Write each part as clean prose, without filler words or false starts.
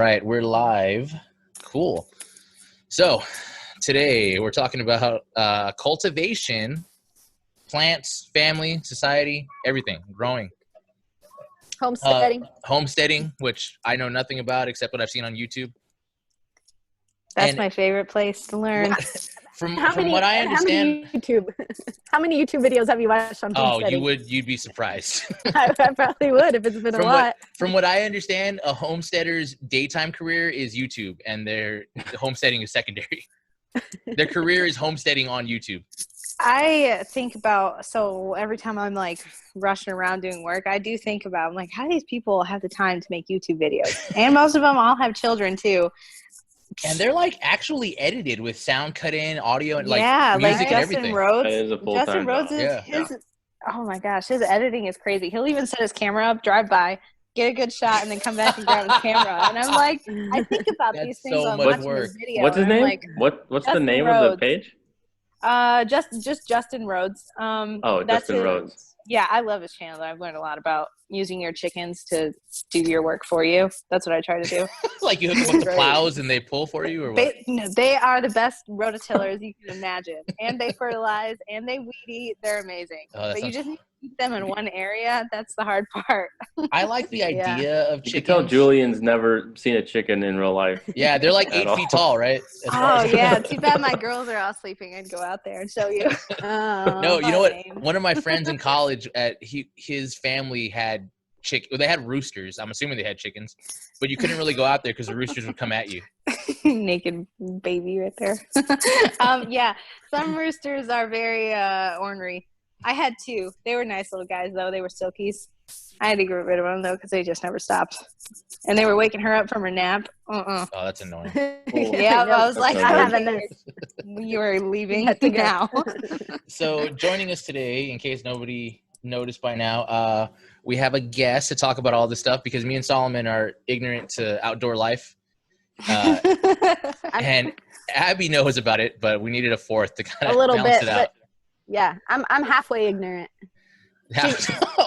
Right, we're live. Cool. So today we're talking about cultivation, plants, family, society, everything, growing. Homesteading, which I know nothing about except what I've seen on YouTube. That's my favorite place to learn. From what I understand, how many YouTube videos have you watched on homesteading? You'd be surprised. I probably would if it's been a lot. From what I understand, a homesteader's daytime career is YouTube, and their homesteading is secondary. Their career is homesteading on YouTube. I think about, so every time I'm like rushing around doing work, I do think about, I'm like, how do these people have the time to make YouTube videos? And most of them all have children too. And they're like actually edited with sound cut in, audio, and like like music and Justin everything. Rhodes. That is a full-time Justin Rhodes job. Oh my gosh, his editing is crazy. He'll even set his camera up, drive by, get a good shot, and then come back and grab his camera. And I'm like, I think about these things so on much watching work. this video. What's his name? Like, What's the name of the page? Just Justin Rhodes. Justin Rhodes. Yeah, I love his channel. I've learned a lot about using your chickens to do your work for you. That's what I try to do. Like you hook them up to plows and they pull for you, or what? They are the best rototillers you can imagine, and they fertilize and they weed eat. They're amazing. But you just need to keep them in one area. That's the hard part. I like the idea of chickens. You can tell Julian's never seen a chicken in real life. Yeah, they're like 8 feet tall, right? Too bad my girls are all sleeping. I'd go out there and show you. No, you know what? One of my friends in college, his family had they had roosters. I'm assuming they had chickens, but you couldn't really go out there because the roosters would come at you. Naked baby right there. Some roosters are very ornery. I had 2. They were nice little guys though. They were silkies. I had to get rid of them though because they just never stopped, and they were waking her up from her nap. Oh, that's annoying. Yeah, I was like, I haven't. You are leaving now. So joining us today, in case nobody noticed by now, we have a guest to talk about all this stuff because me and Solomon are ignorant to outdoor life. And Abby knows about it, but we needed a fourth to kind of balance it out. Yeah, I'm halfway ignorant.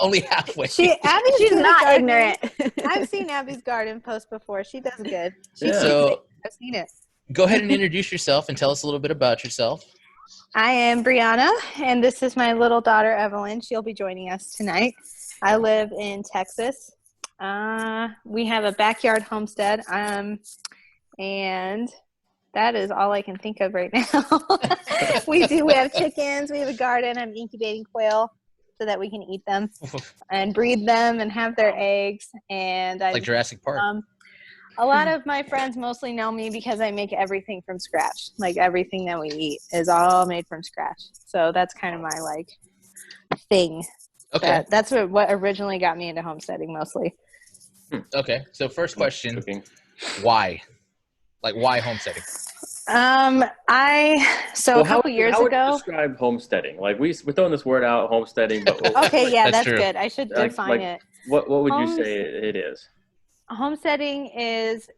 Only halfway. She's not ignorant. I've seen Abby's garden post before. She does good. I've seen it. Go ahead and introduce yourself and tell us a little bit about yourself. I am Brianna, and this is my little daughter, Evelyn. She'll be joining us tonight. I live in Texas. We have a backyard homestead, and that is all I can think of right now. We have chickens. We have a garden. I'm incubating quail so that we can eat them and breed them and have their eggs. And like Jurassic Park. A lot of my friends mostly know me because I make everything from scratch. Like everything that we eat is all made from scratch. So that's kind of my thing. Okay. That's what originally got me into homesteading mostly. Okay. So first question, why? Like why homesteading? A couple years ago. How would you describe homesteading? Like we're throwing this word out, homesteading. But okay, yeah, that's true. good. I should define it. What would you say it is? Homesteading is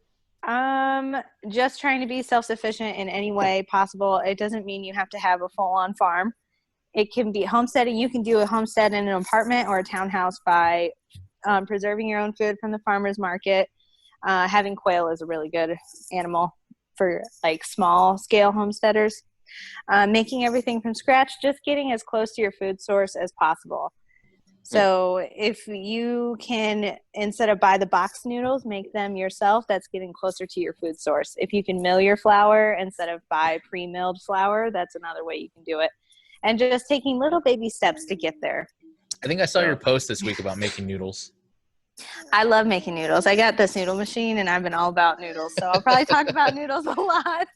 just trying to be self-sufficient in any way possible. It doesn't mean you have to have a full-on farm. It can be homesteading. You can do a homestead in an apartment or a townhouse by preserving your own food from the farmer's market. Having quail is a really good animal for small-scale homesteaders. Making everything from scratch, just getting as close to your food source as possible. So if you can, instead of buy the box noodles, make them yourself, that's getting closer to your food source. If you can mill your flour instead of buy pre-milled flour, that's another way you can do it. And just taking little baby steps to get there. I think I saw your post this week about making noodles. I love making noodles. I got this noodle machine, and I've been all about noodles. So I'll probably talk about noodles a lot.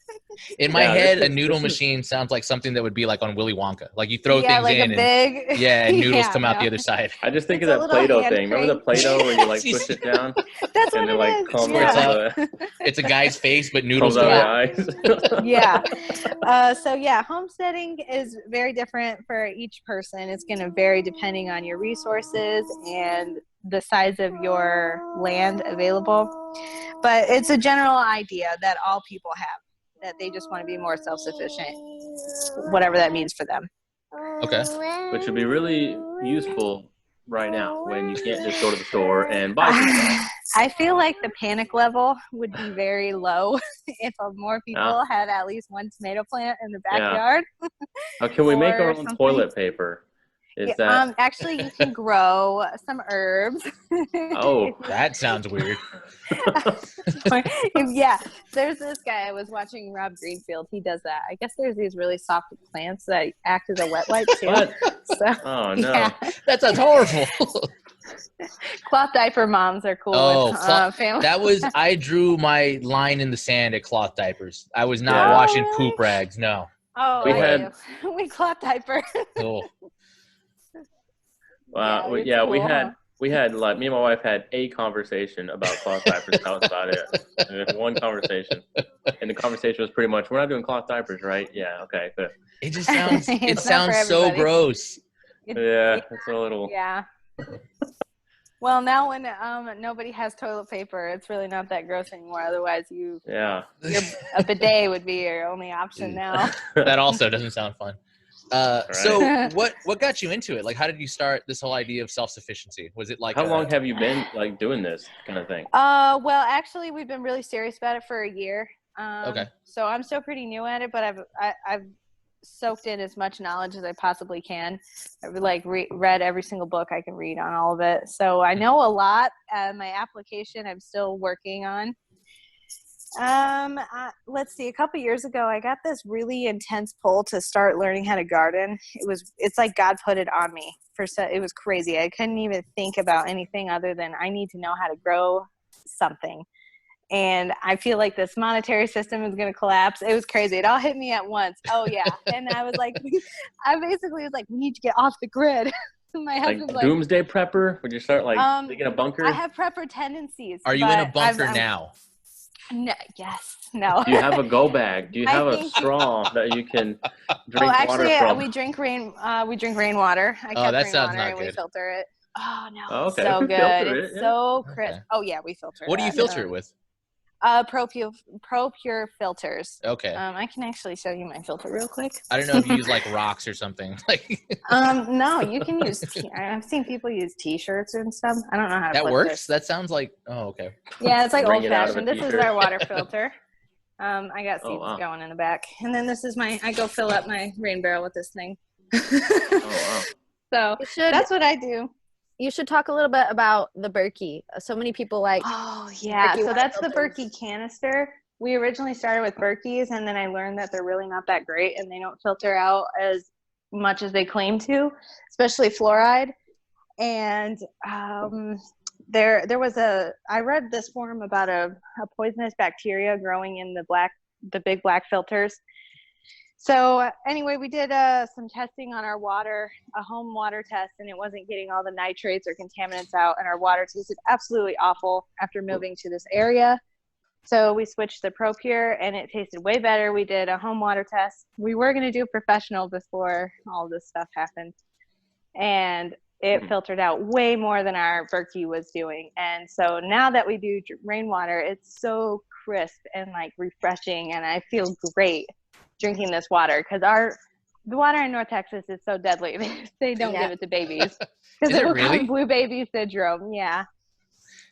In my head, a noodle machine sounds like something that would be like on Willy Wonka. Like you throw things in, and noodles come out the other side. I just think of that Play-Doh thing. Remember the Play-Doh where you push it down? That's what it is. Yeah. It's a guy's face, but noodles come out. Yeah. Homesteading is very different for each person. It's going to vary depending on your resources and the size of your land available. But it's a general idea that all people have, that they just want to be more self-sufficient, whatever that means for them. Okay. Which would be really useful right now when you can't just go to the store and buy some stuff? I feel like the panic level would be very low if more people had at least one tomato plant in the backyard. How can we make our own something. toilet paper? Actually, you can grow some herbs. Oh, that sounds weird. Yeah, there's this guy I was watching, Rob Greenfield. He does that. I guess there's these really soft plants that act as a wet wipe too. What? So, Oh no, yeah. That sounds horrible. Cloth diaper moms are cool with family. I drew my line in the sand at cloth diapers. I was not washing poop rags. No. Oh, we cloth diaper. Oh. Wow. We had like me and my wife had a conversation about cloth diapers. That was about it. One conversation, and the conversation was pretty much, "We're not doing cloth diapers, right?" Yeah. Okay. Good. It just sounds. It sounds so gross. Yeah, it's a little. Yeah. Well, now when nobody has toilet paper, it's really not that gross anymore. Otherwise, a bidet would be your only option now. That also doesn't sound fun. So what got you into it? Like, how did you start this whole idea of self-sufficiency? Was it like how long have you been like doing this kind of thing? Well, actually, we've been really serious about it for a year. Okay. So I'm still pretty new at it, but I've soaked in as much knowledge as I possibly can. I've like read every single book I can read on all of it. So I know a lot. My application I'm still working on. Let's see, a couple years ago I got this really intense pull to start learning how to garden. It's like God put it on me. It was crazy. I couldn't even think about anything other than I need to know how to grow something. And I feel like this monetary system is going to collapse. It was crazy. It all hit me at once. Oh yeah. And I was like, I basically was like, we need to get off the grid. My husband's like doomsday prepper? Would you start like thinking a bunker? I have prepper tendencies. Are you in a bunker now? No, yes. No. Do you have a go bag? Do you have a straw that you can drink water from? We drink rainwater. I kept that sounds rainwater not and good. we filter it. Oh no, okay. so good. It's so crisp. Okay. Oh yeah, we filter it. What do you filter it with? ProPure filters. Okay. I can actually show you my filter real quick. I don't know if you use like rocks or something. No, you can use. I've seen people use T-shirts and stuff. I don't know how to. That flip works. this. That sounds like. Oh, okay. Yeah, it's like Bring old it out of a fashioned. This is t-shirt. our water filter. I got seeds going in the back, and then this is I go fill up my rain barrel with this thing. Oh wow. So that's what I do. You should talk a little bit about the Berkey. So many people like. Oh yeah, so that's the Berkey canister. We originally started with Berkeys, and then I learned that they're really not that great, and they don't filter out as much as they claim to, especially fluoride. And there was I read this forum about a poisonous bacteria growing in the big black filters. So anyway, we did some testing on our water, a home water test, and it wasn't getting all the nitrates or contaminants out, and our water tasted absolutely awful after moving to this area. So we switched to ProPure, and it tasted way better. We did a home water test. We were going to do professional before all this stuff happened, and it filtered out way more than our Berkey was doing. And so now that we do rainwater, it's so crisp and like refreshing, and I feel great drinking this water, because the water in North Texas is so deadly. They don't give it to babies because it will cause blue baby syndrome. Yeah.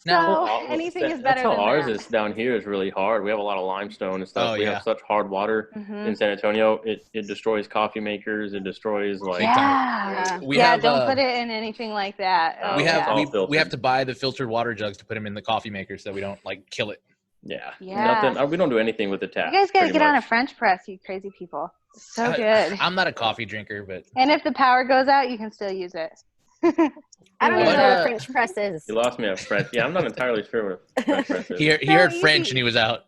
So anything is better. That's how than ours that. is down here. Is really hard. We have a lot of limestone and stuff. We have such hard water in San Antonio. It destroys coffee makers. It destroys like. Yeah. Don't put it in anything like that. We have to buy the filtered water jugs to put them in the coffee maker so we don't like kill it. Yeah. Nothing. We don't do anything with the tap. You guys gotta get on a French press, you crazy people. So good. I'm not a coffee drinker, but. And if the power goes out, you can still use it. I don't even know what French press is. You lost me at French. Yeah, I'm not entirely sure what French press is. He heard French and he was out.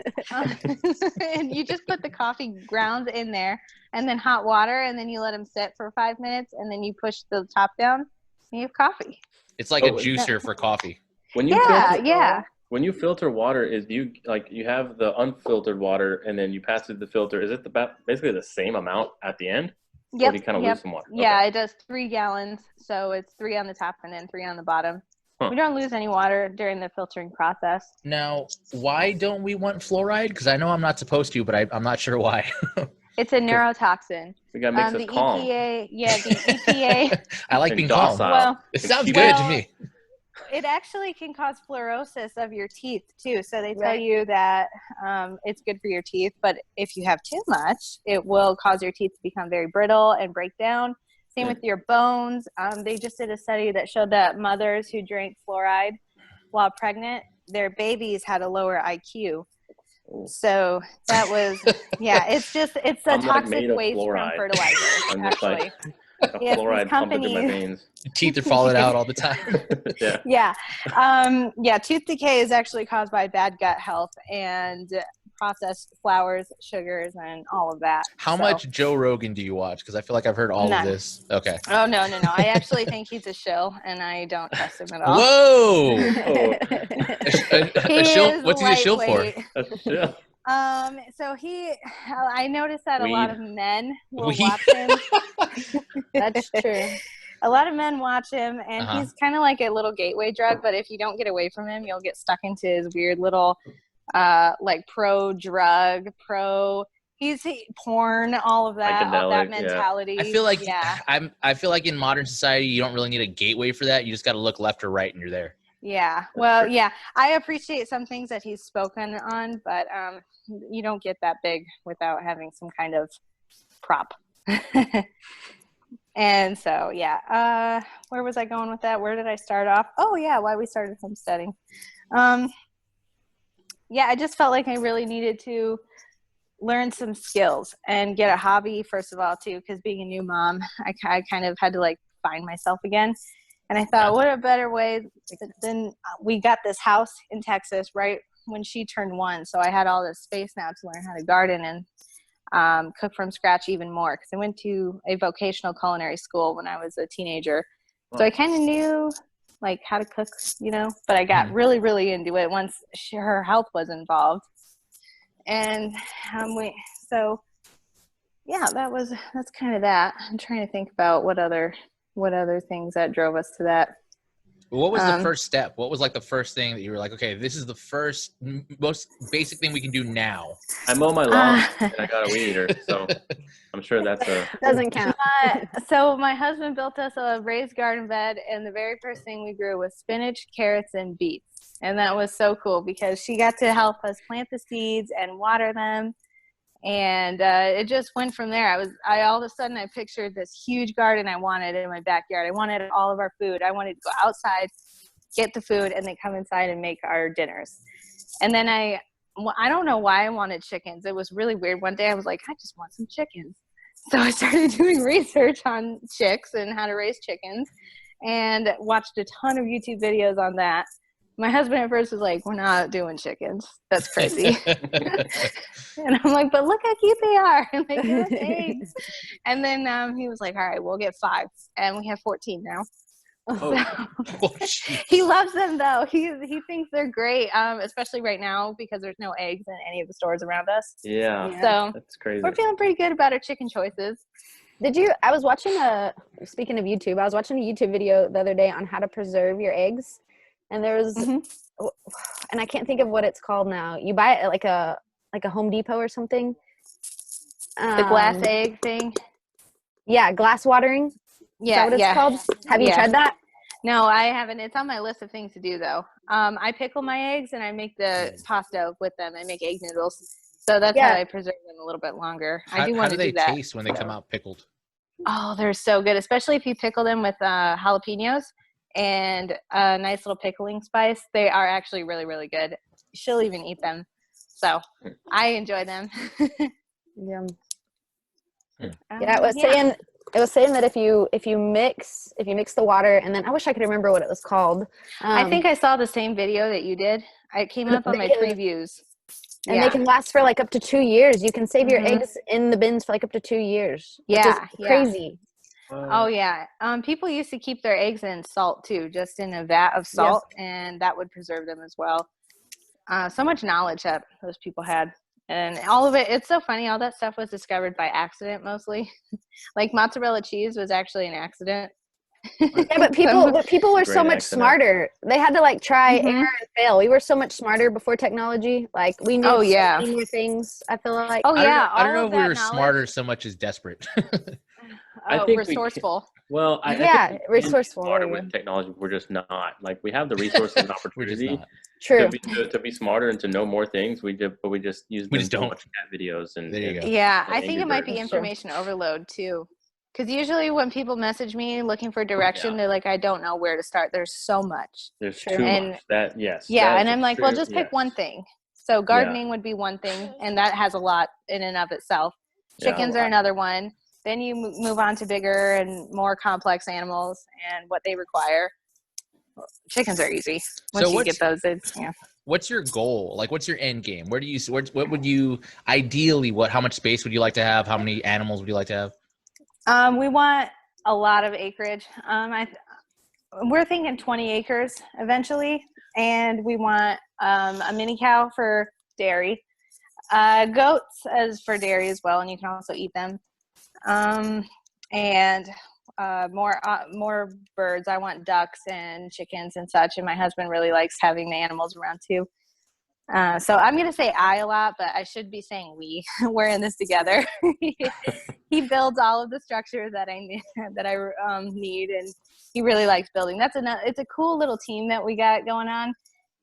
And you just put the coffee grounds in there, and then hot water, and then you let them sit for 5 minutes, and then you push the top down, and you have coffee. It's like a juicer for coffee. When you When you filter water, you have the unfiltered water, and then you pass it through the filter. Is it basically the same amount at the end? Yep. Or do you kind of lose some water? Yeah, it does 3 gallons. So it's 3 on the top and then 3 on the bottom. Huh. We don't lose any water during the filtering process. Now, why don't we want fluoride? Because I know I'm not supposed to, but I'm not sure why. It's a neurotoxin. We got to make us calm. EPA, the EPA. I like being calm. Well, it sounds good to me. It actually can cause fluorosis of your teeth too. So they tell you that it's good for your teeth, but if you have too much, it will cause your teeth to become very brittle and break down. Same with your bones. They just did a study that showed that mothers who drank fluoride while pregnant, their babies had a lower IQ. So that was, it's a toxic waste from fertilizer, actually. Fluoride pumping through my veins. Teeth are falling out all the time. Tooth decay is actually caused by bad gut health and processed flours, sugars, and all of that. How much Joe Rogan do you watch? Because I feel like I've heard all of this. Okay. Oh, no. I actually think he's a shill, and I don't trust him at all. Whoa! A shill? What's he a shill for? A shill. I noticed that Weed. A lot of men will watch him. That's true. A lot of men watch him, and he's kind of like a little gateway drug, but if you don't get away from him, you'll get stuck into his weird little, pro-drug, porn, all of that mentality. I feel like I feel like in modern society, you don't really need a gateway for that. You just got to look left or right, and you're there. Yeah. Well, I appreciate some things that he's spoken on, but you don't get that big without having some kind of prop. And so, where was I going with that? Where did I start off? Oh, yeah, why we started homesteading. I just felt like I really needed to learn some skills and get a hobby, first of all, too, because being a new mom, I kind of had to, like, find myself again. And I thought, what a better way than we got this house in Texas right when she turned 1. So I had all this space now to learn how to garden and cook from scratch even more. Because I went to a vocational culinary school when I was a teenager. So I kind of knew like how to cook, but I got really, really into it once her health was involved. And that's kind of that. I'm trying to think about what other things that drove us to that. What was the first step? What was like the first thing that you were like, okay, this is the first most basic thing we can do now? I mow my lawn and I got a weed eater, so I'm sure doesn't count. So my husband built us a raised garden bed, and the very first thing we grew was spinach, carrots, and beets. And that was so cool because she got to help us plant the seeds and water them. And it just went from there. I all of a sudden I pictured this huge garden I wanted in my backyard. I wanted all of our food. I wanted to go outside, get the food, and then come inside and make our dinners. And then I don't know why I wanted chickens. It was really weird. One day I was like, I just want some chickens. So I started doing research on chicks and how to raise chickens and watched a ton of YouTube videos on that. My husband at first was like, we're not doing chickens. That's crazy. And I'm like, but look how cute they are. And they give us eggs. And then he was like, all right, we'll get 5. And we have 14 now. He loves them, though. He thinks they're great, especially right now because there's no eggs in any of the stores around us. Yeah. So that's crazy. We're feeling pretty good about our chicken choices. I was watching speaking of YouTube, I was watching a YouTube video the other day on how to preserve your eggs. And there was, and I can't think of what it's called now. You buy it at like a Home Depot or something. The glass egg thing. Yeah, glass watering. Yeah, is that what it's called? Have you tried that? No, I haven't. It's on my list of things to do, though. I pickle my eggs and I make the pasta with them. I make egg noodles. So that's how I preserve them a little bit longer. I do want to do that. How do they taste when they come out pickled? Oh, they're so good, especially if you pickle them with jalapenos and a nice little pickling spice. They are actually really, really good. She'll even eat them. So I enjoy them. Yum. It was saying that if you mix the water, and then I wish I could remember what it was called. I think I saw the same video that you did. It came up on my previews. And they can last for like up to 2 years. You can save your eggs in the bins for like up to 2 years. Yeah. Crazy. Oh yeah. People used to keep their eggs in salt too, just in a vat of salt, and that would preserve them as well. So much knowledge that those people had. And all of it, it's so funny. All that stuff was discovered by accident mostly. Like mozzarella cheese was actually an accident. Yeah, but people were so Great much accident. smarter. They had to like try, error, and fail. We were so much smarter before technology. Like we knew so many more things. I feel like. Oh yeah, I don't know all if of we that were knowledge. smarter so much as desperate. I think resourceful. I Yeah, think we can be resourceful. smarter with technology. We're just not. Like we have the resources and We're just opportunity not. True. to be smarter and to know more things. But we just use them to don't. watch cat videos and There you go. Yeah, and I think Angry it might be Birds. information overload too. Because usually when people message me looking for direction, they're like, I don't know where to start. There's so much. There's too much. That yes. Yeah, that and I'm like, well, true, just pick yes. one thing. So gardening would be one thing, and that has a lot in and of itself. Chickens are another one. Then you move on to bigger and more complex animals and what they require. Chickens are easy. Once you get those, What's your goal? Like, what's your end game? Where do you? What would you ideally? How much space would you like to have? How many animals would you like to have? We want a lot of acreage. We're thinking 20 acres eventually, and we want a mini cow for dairy, goats as for dairy as well, and you can also eat them. And more birds. I want ducks and chickens and such, and my husband really likes having the animals around too. So I'm going to say I a lot, but I should be saying we. We're in this together. He builds all of the structure that I need, and he really likes building. It's a cool little team that we got going on.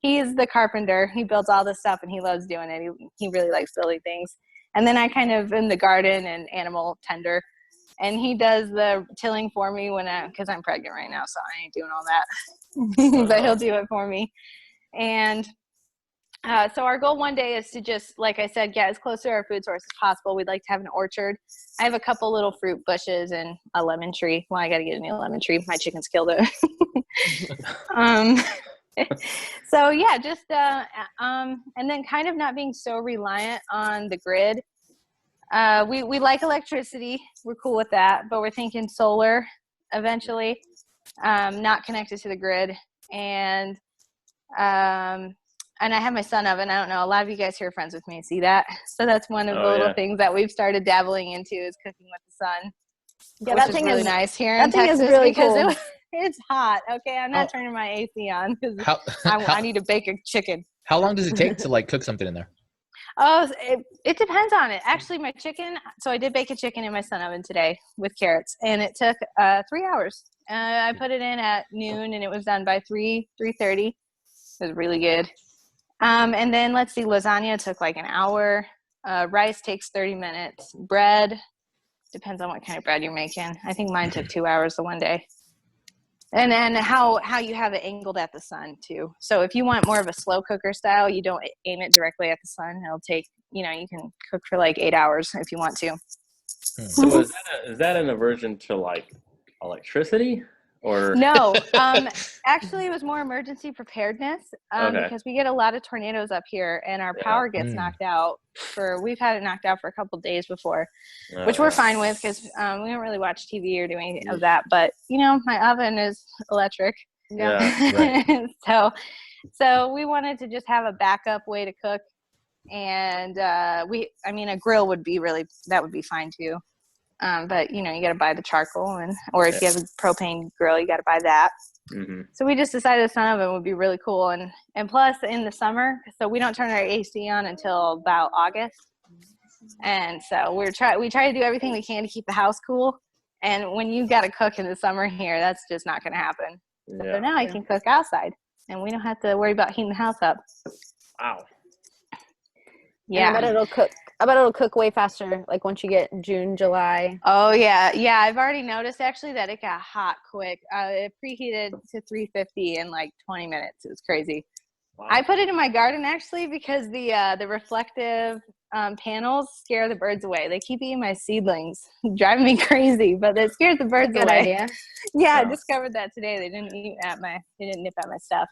He's the carpenter. He builds all this stuff, and he loves doing it. He really likes building things. And then I kind of in the garden and animal tender. And he does the tilling for me because I'm pregnant right now, so I ain't doing all that. But he'll do it for me. And so our goal one day is to just, like I said, get as close to our food source as possible. We'd like to have an orchard. I have a couple little fruit bushes and a lemon tree. Well, I got to get a new lemon tree. My chickens killed it. So yeah, just and then kind of not being so reliant on the grid. We like electricity. We're cool with that, but we're thinking solar eventually, not connected to the grid. And I have my sun oven. I don't know. A lot of you guys here are friends with me. See that? So that's one of the little things that we've started dabbling into is cooking with the sun. Yeah, that thing is nice here in Texas really cool. It's hot. Okay, I'm not turning my AC on because I need to bake a chicken. How long does it take to like cook something in there? Oh, it depends on it. Actually, my chicken. So I did bake a chicken in my sun oven today with carrots, and it took 3 hours. I put it in at noon, and it was done by 3:30. It was really good. And then let's see, lasagna took like an hour. Rice takes 30 minutes. Bread depends on what kind of bread you're making. I think mine took 2 hours the one day. And then how you have it angled at the sun too. So if you want more of a slow cooker style, you don't aim it directly at the sun. It'll take, you can cook for like 8 hours if you want to. So is that an aversion to like electricity or? No, actually it was more emergency preparedness because we get a lot of tornadoes up here and our power gets knocked out we've had it knocked out for a couple of days before, which we're fine with because we don't really watch TV or do any of that. But my oven is electric. Yeah. Right. So we wanted to just have a backup way to cook, and a grill would be fine too. But you got to buy the charcoal, or if you have a propane grill, you got to buy that. Mm-hmm. So we just decided the sun oven would be really cool, and plus in the summer, so we don't turn our AC on until about August, and so we try to do everything we can to keep the house cool. And when you got to cook in the summer here, that's just not going to happen. So now I can cook outside, and we don't have to worry about heating the house up. Wow. Yeah, and I bet it'll cook way faster, like once you get June, July. Oh, yeah. Yeah, I've already noticed, actually, that it got hot quick. It preheated to 350 in, 20 minutes. It was crazy. Wow. I put it in my garden, actually, because the reflective panels scare the birds away. They keep eating my seedlings, driving me crazy, but it scares the birds away. Good idea. Yeah, I discovered that today. They didn't nip at my stuff.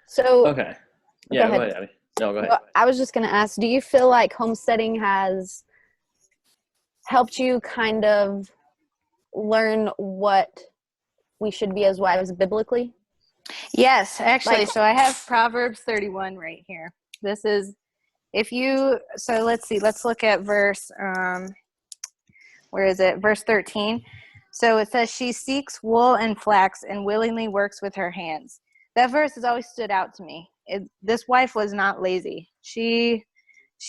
So. Okay. Yeah, go ahead, Abby. No, go ahead. Well, I was just going to ask, do you feel like homesteading has helped you kind of learn what we should be as wives biblically? Yes, actually. So I have Proverbs 31 right here. This is, let's see, let's look at verse, where is it? Verse 13. So it says, she seeks wool and flax and willingly works with her hands. That verse has always stood out to me. This wife was not lazy. She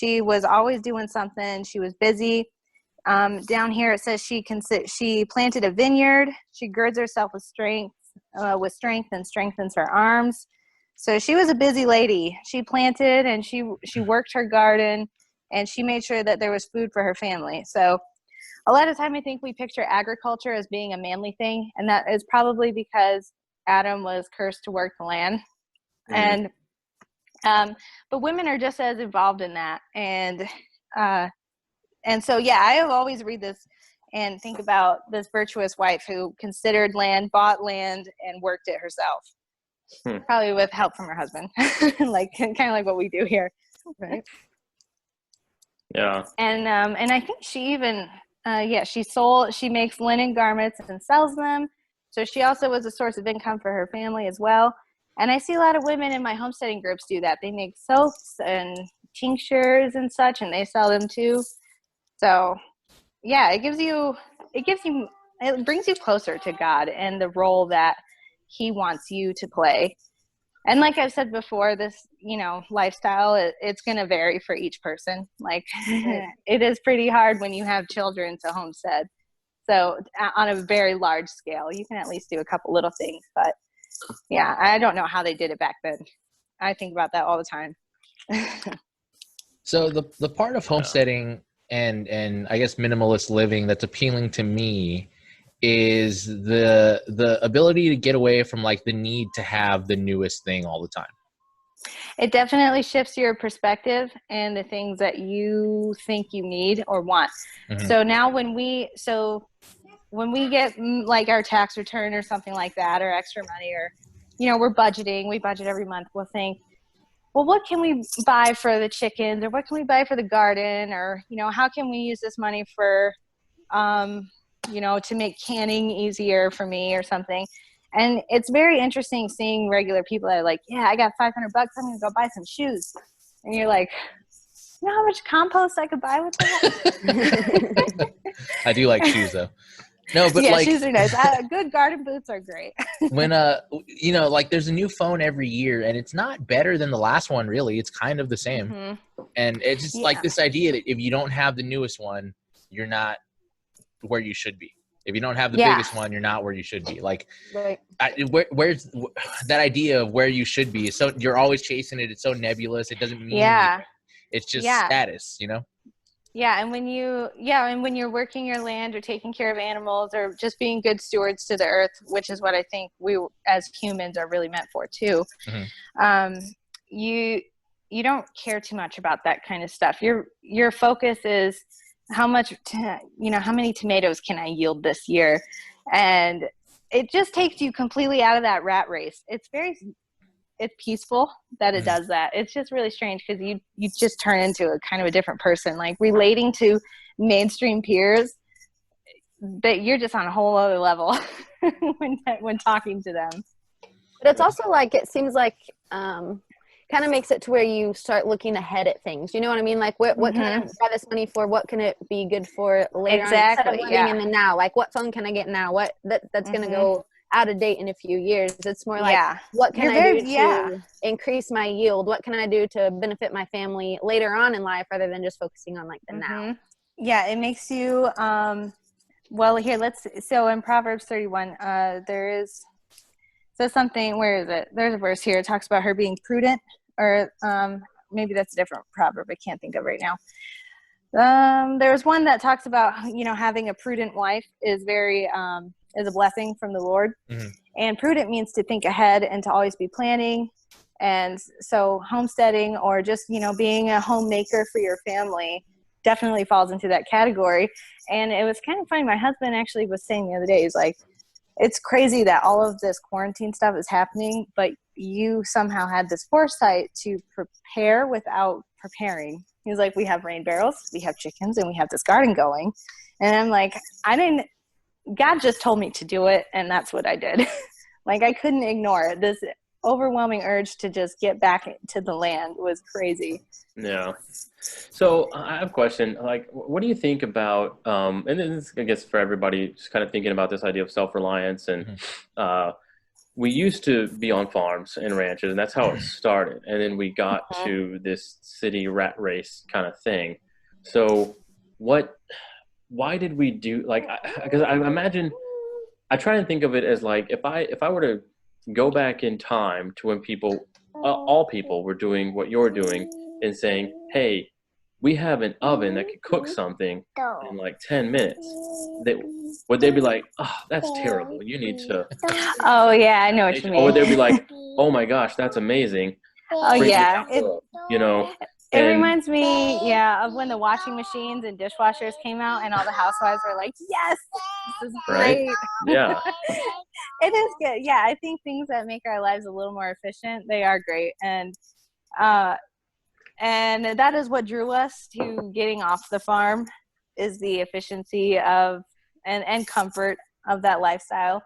was always doing something. She was busy. Down here it says she planted a vineyard. She girds herself with strength and strengthens her arms. So she was a busy lady. She planted and she worked her garden, and she made sure that there was food for her family. So a lot of time I think we picture agriculture as being a manly thing, and that is probably because Adam was cursed to work the land. And but women are just as involved in that. And so, yeah, I have always read this and think about this virtuous wife who considered land, bought land, and worked it herself. Probably with help from her husband, like kind of like what we do here, right? Yeah. And I think she even, she makes linen garments and sells them. So she also was a source of income for her family as well. And I see a lot of women in my homesteading groups do that. They make soaps and tinctures and such, and they sell them too. So yeah, it brings you closer to God and the role that he wants you to play. And like I've said before, this, lifestyle, it's going to vary for each person. Like it is pretty hard when you have children to homestead. So on a very large scale, you can at least do a couple little things. But yeah, I don't know how they did it back then. I think about that all the time. So the part of homesteading and I guess minimalist living that's appealing to me is the ability to get away from like the need to have the newest thing all the time. It definitely shifts your perspective and the things that you think you need or want. So now when we get like our tax return or something like that, or extra money, or we budget every month, we'll think, well, what can we buy for the chickens, or what can we buy for the garden, or how can we use this money for to make canning easier for me or something. And it's very interesting seeing regular people that are like, yeah, I got $500, I'm gonna go buy some shoes. And you're like, you know how much compost I could buy with that? I do like shoes though. No, but yeah, shoes are nice. Good garden boots are great. When like there's a new phone every year, and it's not better than the last one really. It's kind of the same. And it's just like this idea that if you don't have the newest one, you're not where you should be. If you don't have the biggest one, you're not where you should be. Like, right. Where's that idea of where you should be? So you're always chasing it. It's so nebulous. It doesn't mean anything. It's just status, Yeah, and when you're working your land or taking care of animals or just being good stewards to the earth, which is what I think we as humans are really meant for too. You don't care too much about that kind of stuff. Your focus is how many tomatoes can I yield this year? And it just takes you completely out of that rat race. It's peaceful that it does that. It's just really strange because you just turn into a kind of a different person, like relating to mainstream peers, but you're just on a whole other level when talking to them. But it's also like, it seems like kind of makes it to where you start looking ahead at things. You know what I mean? Like what can I buy this money for? What can it be good for later on? Instead of living in the now. Like what phone can I get now? What that's going to go out of date in a few years. It's more like, what can I do to increase my yield? What can I do to benefit my family later on in life, rather than just focusing on like the now? Yeah, it makes you well, here so in Proverbs 31 where is it? There's a verse here. It talks about her being prudent, or maybe that's a different proverb. I can't think of right now. There's one that talks about, having a prudent wife is is a blessing from the Lord. And prudent means to think ahead and to always be planning. And so homesteading, or just, being a homemaker for your family, definitely falls into that category. And it was kind of funny. My husband actually was saying the other day, he's like, it's crazy that all of this quarantine stuff is happening, but you somehow had this foresight to prepare without preparing. He was like, we have rain barrels, we have chickens, and we have this garden going. And I'm like, God just told me to do it, and that's what I did. Like, I couldn't ignore it. overwhelming urge to just get back to the land was crazy. Yeah. So I have a question. Like, what do you think about, and this, I guess, for everybody, just kind of thinking about this idea of self-reliance, and we used to be on farms and ranches, and that's how it started. And then we got to this city rat race kind of thing. So why did we do, like, because I imagine, I try and think of it as like, if I were to go back in time to when people, all people were doing what you're doing and saying, hey, we have an oven that could cook something in like 10 minutes. Would they be like, oh, that's terrible, you need to... Oh, yeah, I know what you mean. Or would they be like, oh my gosh, that's amazing. Oh, yeah. You know? It reminds me, of when the washing machines and dishwashers came out and all the housewives were like, yes, this is great. Right? Yeah. It is good. Yeah, I think things that make our lives a little more efficient, they are great. And that is what drew us to getting off the farm, is the efficiency of and comfort of that lifestyle.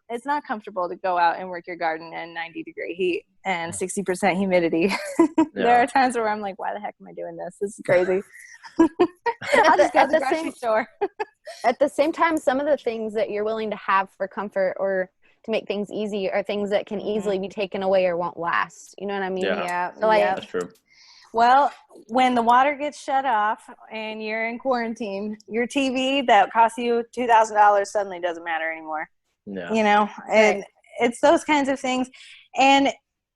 It's not comfortable to go out and work your garden in 90-degree heat and 60% humidity. There are times where I'm like, why the heck am I doing this? This is crazy. I'll just go to the grocery store. At the same time, some of the things that you're willing to have for comfort or to make things easy are things that can easily be taken away or won't last. You know what I mean? Yeah. So like, that's true. Well, when the water gets shut off and you're in quarantine, your TV that costs you $2,000 suddenly doesn't matter anymore. Yeah. You know, and it's those kinds of things. And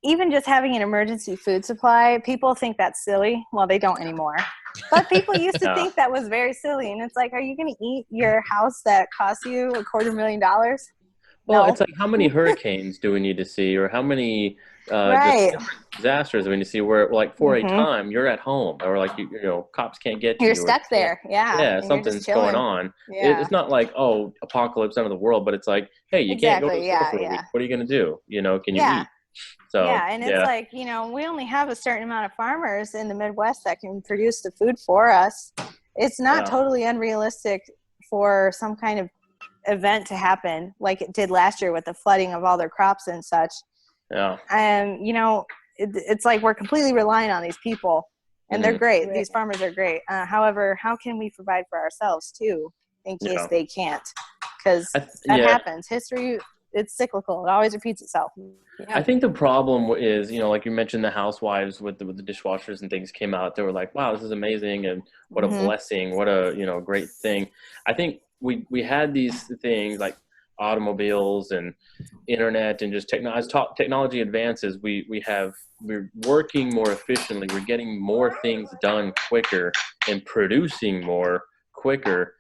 even just having an emergency food supply, people think that's silly. Well, they don't anymore. But people used to think that was very silly. And it's like, are you going to eat your house that costs you $250,000? Well, No. it's like, how many hurricanes do we need to see, or how many disasters do we need to see where, like, for a time you're at home, or like you know, cops can't get to you. You're stuck there. Yeah, something's going on. Yeah. It's not like, oh, apocalypse, end of the world, but it's like, hey, you can't go to the store for a week. What are you going to do? You know, can you eat? So and it's like, you know, we only have a certain amount of farmers in the Midwest that can produce the food for us. It's not totally unrealistic for some kind of event to happen like it did last year with the flooding of all their crops and such. And you know, it's like we're completely reliant on these people, and they're great. These farmers are great. However, how can we provide for ourselves too in case they can't? Because that happens. History, it's cyclical. It always repeats itself. I think the problem is, you know, like you mentioned, the housewives with the dishwashers and things came out. They were like, wow, this is amazing, and what a blessing, what a, you know, great thing. I think we had these things like automobiles and internet and just technology advances. We're working more efficiently. We're getting more things done quicker and producing more quicker.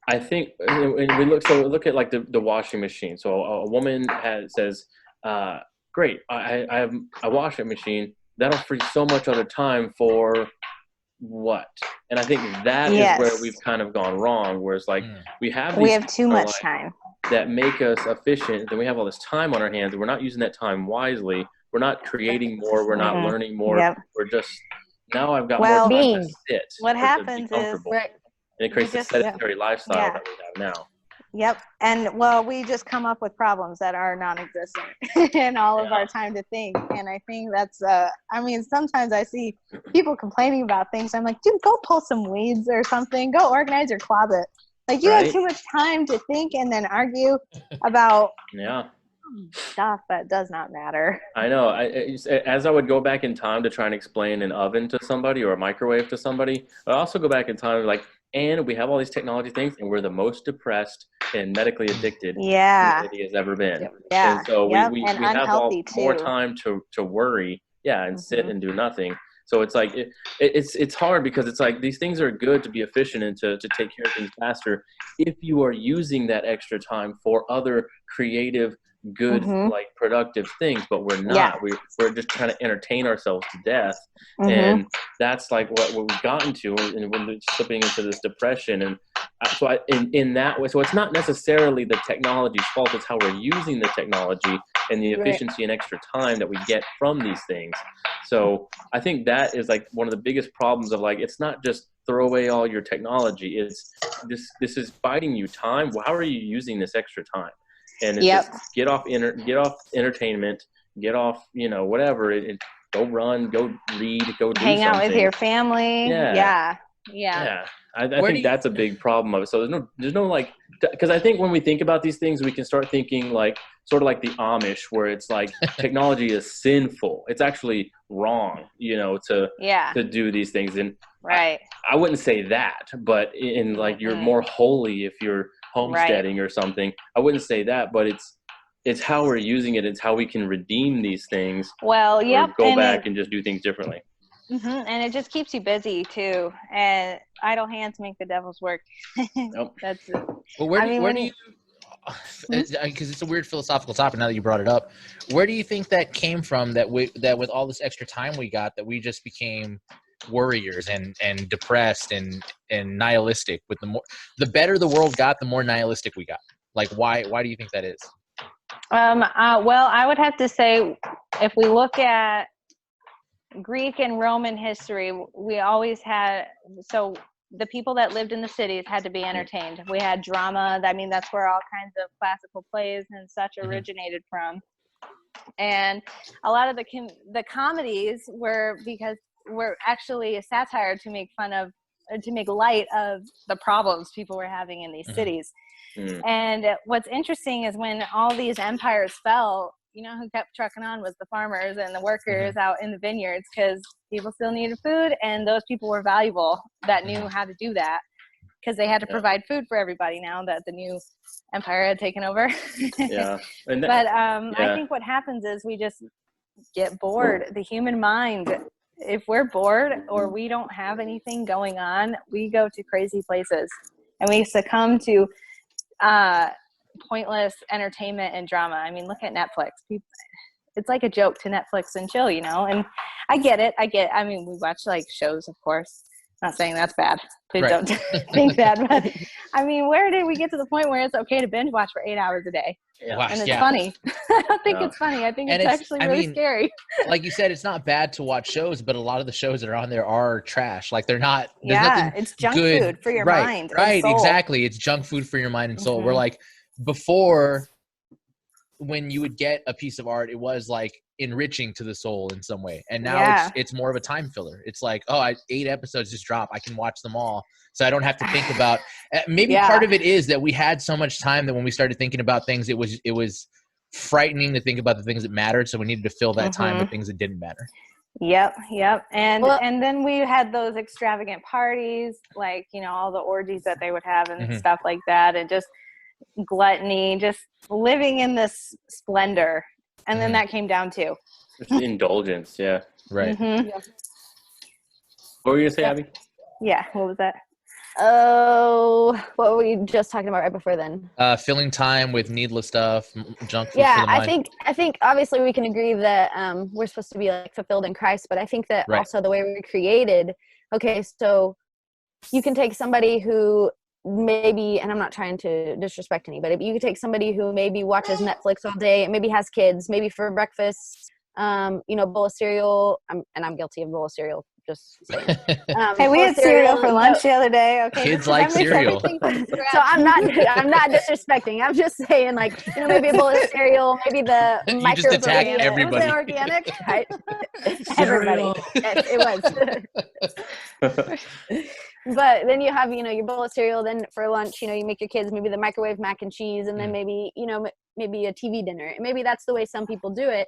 I think, and we look at like the washing machine. So a woman says, great, I have a washing machine that'll free so much other time for what? And I think that is where we've kind of gone wrong, where it's like we have too much time that make us efficient, and we have all this time on our hands, and we're not using that time wisely. We're not creating more, we're not learning more. We're just, now I've got more time to sit. What happens is, and it creates a sedentary lifestyle that we have now. Yep. And well, we just come up with problems that are non-existent in all of our time to think. And I think that's, I mean, sometimes I see people complaining about things. I'm like, dude, go pull some weeds or something. Go organize your closet. Like, you have too much time to think and then argue about stuff that does not matter. I know. As I would go back in time to try and explain an oven to somebody or a microwave to somebody, I also go back in time like, and we have all these technology things, and we're the most depressed and medically addicted humanity has ever been. Yeah. And so we have more time to worry, and sit and do nothing. So it's like it's hard, because it's like these things are good to be efficient and to take care of things faster if you are using that extra time for other creative, good, like productive things, but we're not. We're just trying to entertain ourselves to death, and that's like what we've gotten to, and we're slipping into this depression. And so in that way, so it's not necessarily the technology's fault, it's how we're using the technology and the efficiency and extra time that we get from these things. So I think that is like one of the biggest problems of like, it's not just throw away all your technology, it's this is biding you time. How are you using this extra time? and it's just get off entertainment, get off, whatever. Go run, go read, go do hang out something. with your family. Yeah. I think that's a big problem of it. So there's no like, because I think when we think about these things, we can start thinking like sort of like the Amish, where it's like technology is sinful. It's actually wrong, to do these things. And right. I wouldn't say that, but in like you're more holy if you're homesteading or something. I wouldn't say that, but it's how we're using it. It's how we can redeem these things. Well, or go back and just do things differently. And it just keeps you busy too. And idle hands make the devil's work. Nope. That's it. Well, where do you? Because it's a weird philosophical topic. Now that you brought it up, where do you think that came from? That with all this extra time we got, that we just became worriers and depressed and nihilistic. With the better the world got, the more nihilistic we got. Like, why do you think that is? Well, I would have to say, if we look at Greek and Roman history, we always had, so the people that lived in the cities had to be entertained. We had drama. I mean, that's where all kinds of classical plays and such originated from. And a lot of the comedies were actually a satire to make fun of, to make light of the problems people were having in these cities. And what's interesting is when all these empires fell, who kept trucking on was the farmers and the workers out in the vineyards, because people still needed food, and those people were valuable that knew how to do that, because they had to provide food for everybody now that the new empire had taken over. But I think what happens is we just get bored. The human mind, if we're bored or we don't have anything going on, we go to crazy places, and we succumb to pointless entertainment and drama. I mean, look at Netflix. It's like a joke to Netflix and chill, and I get it. I mean, we watch like shows, of course. Not saying that's bad. Please don't think that. But I mean, where did we get to the point where it's okay to binge watch for 8 hours a day? And it's funny. I don't think it's funny. I think it's actually really scary. Like you said, it's not bad to watch shows, but a lot of the shows that are on there are trash. Like they're not. There's nothing it's junk good. Food for your mind. Right. And soul. Exactly. It's junk food for your mind and soul. We're like, before, when you would get a piece of art, it was like enriching to the soul in some way, and now it's more of a time filler. It's like, 8 episodes just drop, I can watch them all, so I don't have to think about maybe part of it is that we had so much time that when we started thinking about things, it was frightening to think about the things that mattered, so we needed to fill that time with things that didn't matter. Yep. And then we had those extravagant parties, like, all the orgies that they would have and stuff like that, and just gluttony, just living in this splendor. And then that came down too. It's indulgence, Right. What were you gonna say, Abby? Yeah, what was that? Oh, what were we just talking about right before then? Filling time with needless stuff, junk food. Yeah, I think obviously we can agree that we're supposed to be like fulfilled in Christ, but I think that also the way we were created. Okay, so you can take somebody who maybe, and I'm not trying to disrespect anybody, but you could take somebody who maybe watches Netflix all day and maybe has kids, maybe for breakfast, bowl of cereal. I'm guilty of bowl of cereal. Just saying. Hey, we had cereal for lunch the other day. Okay, kids like cereal. So I'm not disrespecting. I'm just saying, like, maybe a bowl of cereal, maybe the you just attack everybody. Was it organic? Everybody. It was. But then you have, your bowl of cereal. Then for lunch, you make your kids maybe the microwave mac and cheese, and then maybe, maybe a TV dinner. Maybe that's the way some people do it.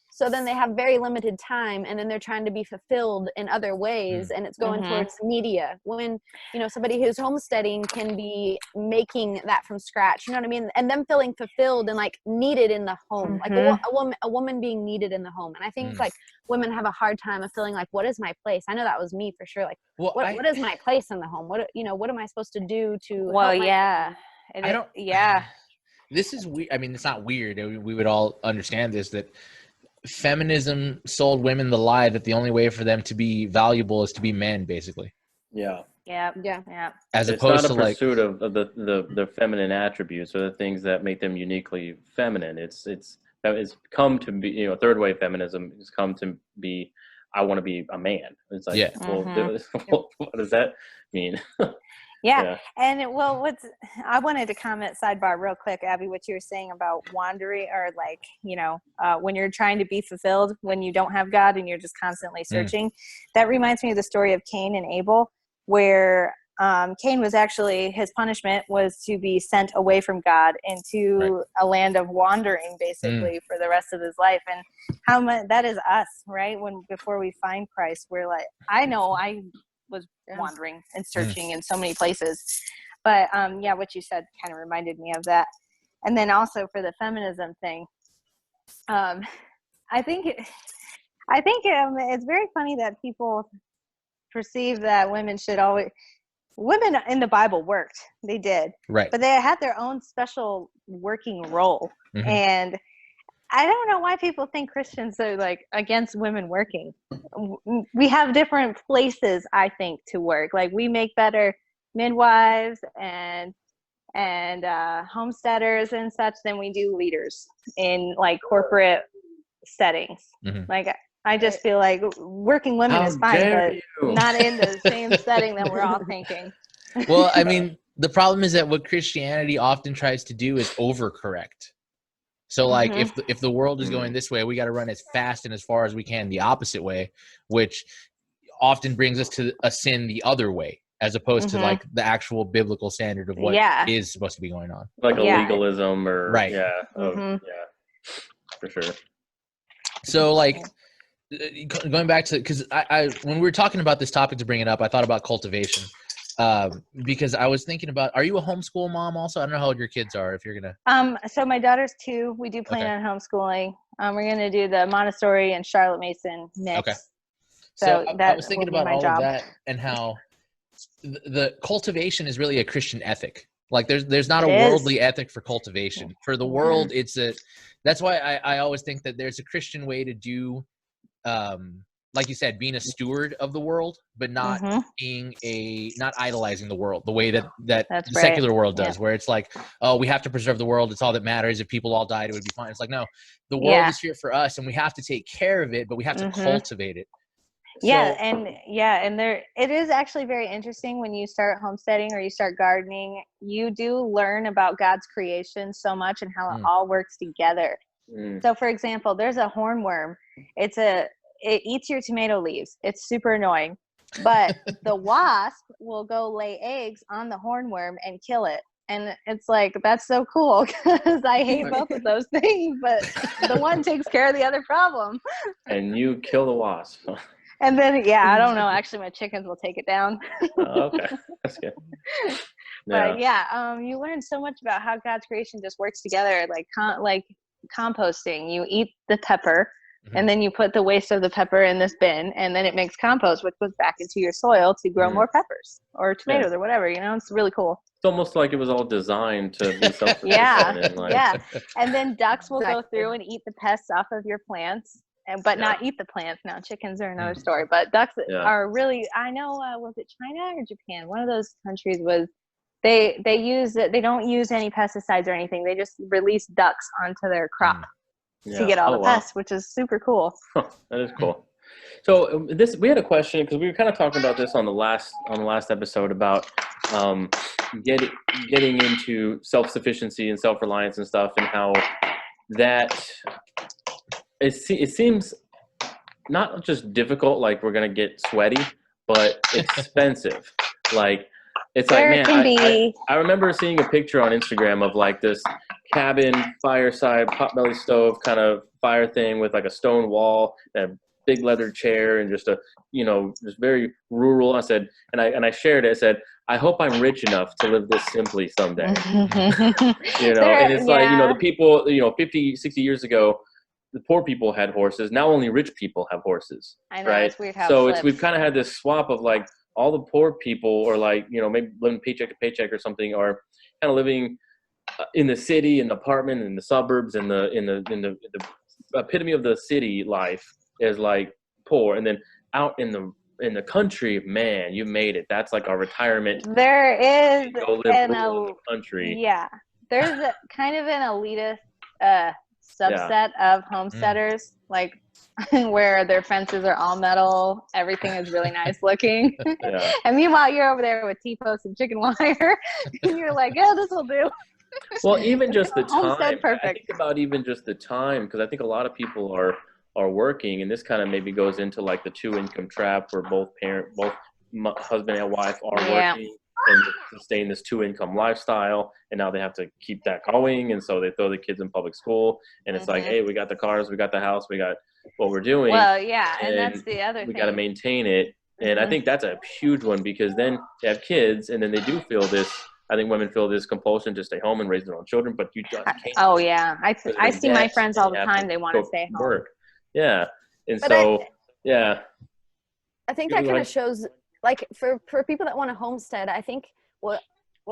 So then they have very limited time, and then they're trying to be fulfilled in other ways, and it's going towards media. When, somebody who's homesteading can be making that from scratch, you know what I mean? And them feeling fulfilled and like needed in the home, like a woman being needed in the home. And I think like women have a hard time of feeling like, what is my place? I know that was me for sure. Like, what is my place in the home? What am I supposed to do to? Well, yeah. This is weird. I mean, it's not weird. We would all understand this, that feminism sold women the lie that the only way for them to be valuable is to be men, basically. Yeah. As it's opposed not a to pursuit of the feminine attributes or the things that make them uniquely feminine. It's come to be, third wave feminism has come to be, I want to be a man. It's like, well, what does that mean? Yeah. And I wanted to comment sidebar real quick, Abby, what you were saying about wandering, or like, when you're trying to be fulfilled, when you don't have God and you're just constantly searching. That reminds me of the story of Cain and Abel, where Cain was actually, his punishment was to be sent away from God into a land of wandering, basically, for the rest of his life. And how much that is us, right? Before we find Christ, we're like, I know I was wandering and searching in so many places, but what you said kind of reminded me of that. And then also for the feminism thing, I think it's very funny that people perceive that women in the Bible worked. They did, right? But they had their own special working role, and I don't know why people think Christians are like against women working. We have different places, I think, to work. Like, we make better midwives and homesteaders and such than we do leaders in like corporate settings. Like, I just feel like working women is fine, but not in the same setting that we're all thinking. Well, I mean, the problem is that what Christianity often tries to do is overcorrect. So like if the world is going this way, we got to run as fast and as far as we can the opposite way, which often brings us to a sin the other way, as opposed to like the actual biblical standard of what is supposed to be going on. Like a legalism or for sure. So like going back to, because I when we were talking about this topic to bring it up, I thought about cultivation. Because I was thinking about, are you a homeschool mom also? I don't know how old your kids are, if you're gonna. So my daughter's 2. We do plan on homeschooling. We're gonna do the Montessori and Charlotte Mason mix. Okay. So I was thinking about all of that and how the cultivation is really a Christian ethic. Like there's not a worldly ethic for cultivation. For the world, that's why I always think that there's a Christian way to do, like you said, being a steward of the world, but not not idolizing the world the way that the secular world does, where it's like, oh, we have to preserve the world. It's all that matters. If people all died, it would be fine. It's like, no, the world is here for us and we have to take care of it, but we have to cultivate it. And there, it is actually very interesting when you start homesteading or you start gardening, you do learn about God's creation so much and how it all works together. So for example, there's a hornworm. It eats your tomato leaves. It's super annoying, but the wasp will go lay eggs on the hornworm and kill it. And it's like, that's so cool, because I hate both of those things, but the one takes care of the other problem. And you kill the wasp. And then, I don't know. Actually, my chickens will take it down. Okay, that's good. But you learn so much about how God's creation just works together, like composting. You eat the pepper, and then you put the waste of the pepper in this bin, and then it makes compost, which goes back into your soil to grow more peppers or tomatoes or whatever. It's really cool. It's almost like it was all designed to be self-sufficient. And then ducks will go through and eat the pests off of your plants. But not eat the plants. Now, chickens are another story. But ducks are really, I know, was it China or Japan? One of those countries was, they don't use any pesticides or anything. They just release ducks onto their crop to get all the pests, which is super cool. That is cool. So we had a question, because we were kind of talking about this on the last episode about getting into self-sufficiency and self-reliance and stuff, and how that it seems not just difficult, like we're gonna get sweaty, but expensive. Like, it's like, man, I remember seeing a picture on Instagram of like this cabin, fireside, potbelly stove kind of fire thing with like a stone wall and a big leather chair and just just very rural. I said, and I shared it. I said, I hope I'm rich enough to live this simply someday. And it's like, the people, 50, 60 years ago, the poor people had horses. Now only rich people have horses. I know, right? It's weird how we've kind of had this swap of like all the poor people, or like, maybe living paycheck to paycheck or something, are kind of living in the city, in the apartment, in the suburbs, in the epitome of the city life is like poor. And then out in the country, man, you made it. That's like our retirement. There is go live in the country. Yeah, there's kind of an elitist subset of homesteaders, like where their fences are all metal, everything is really nice looking. Yeah. And meanwhile, you're over there with T-posts and chicken wire, and you're like, "Oh, this will do." Well, even just the time. Homestead perfect. I think about even just the time, because I think a lot of people are working, and this kind of maybe goes into like the 2-income trap, where both husband and wife are working and sustain this 2-income lifestyle, and now they have to keep that going, and so they throw the kids in public school, and it's like, hey, we got the cars, we got the house, we got what we're doing. Well, yeah, and that's the other thing. We got to maintain it, and I think that's a huge one, because then they have kids, and then they do feel this. I think women feel this compulsion to stay home and raise their own children, but you just can't. Oh yeah, I see my friends all the time. They want to stay home. Work. Yeah, and But so I think that kind of shows, like, for people that want to homestead, I think what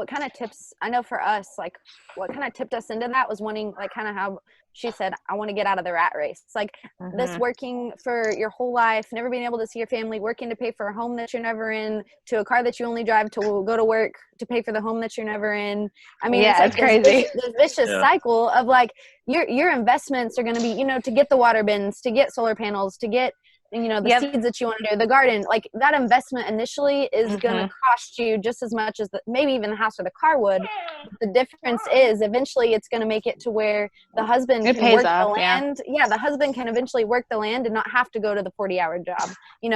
kind of tips, I know for us, like what kind of tipped us into that was wanting, like kind of how she said, I want to get out of the rat race. It's like this working for your whole life, never being able to see your family, working to pay for a home that you're never in, to a car that you only drive to go to work to pay for the home that you're never in. I mean, it's like crazy. This vicious cycle of like your investments are going to be, to get the water bins, to get solar panels, to get, the seeds that you want to do, the garden, like that investment initially is going to cost you just as much as maybe even the house or the car would. The difference is eventually it's going to make it to where the husband can work the land. Yeah, the husband can eventually work the land and not have to go to the 40-hour job. You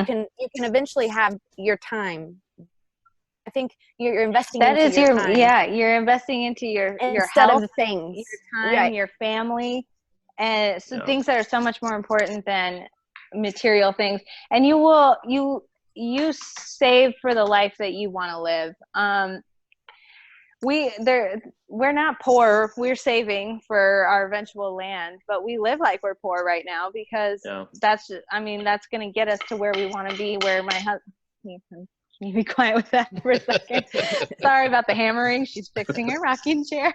can eventually have your time. I think you're investing into your time. You're investing into your instead health, of the things, your time, your family, and things that are so much more important than material things. And you save for the life that you want to live. We're not poor. We're saving for our eventual land, but we live like we're poor right now because that's going to get us to where we want to be, where my husband, can you be quiet with that for a second? Sorry about the hammering. She's fixing her rocking chair.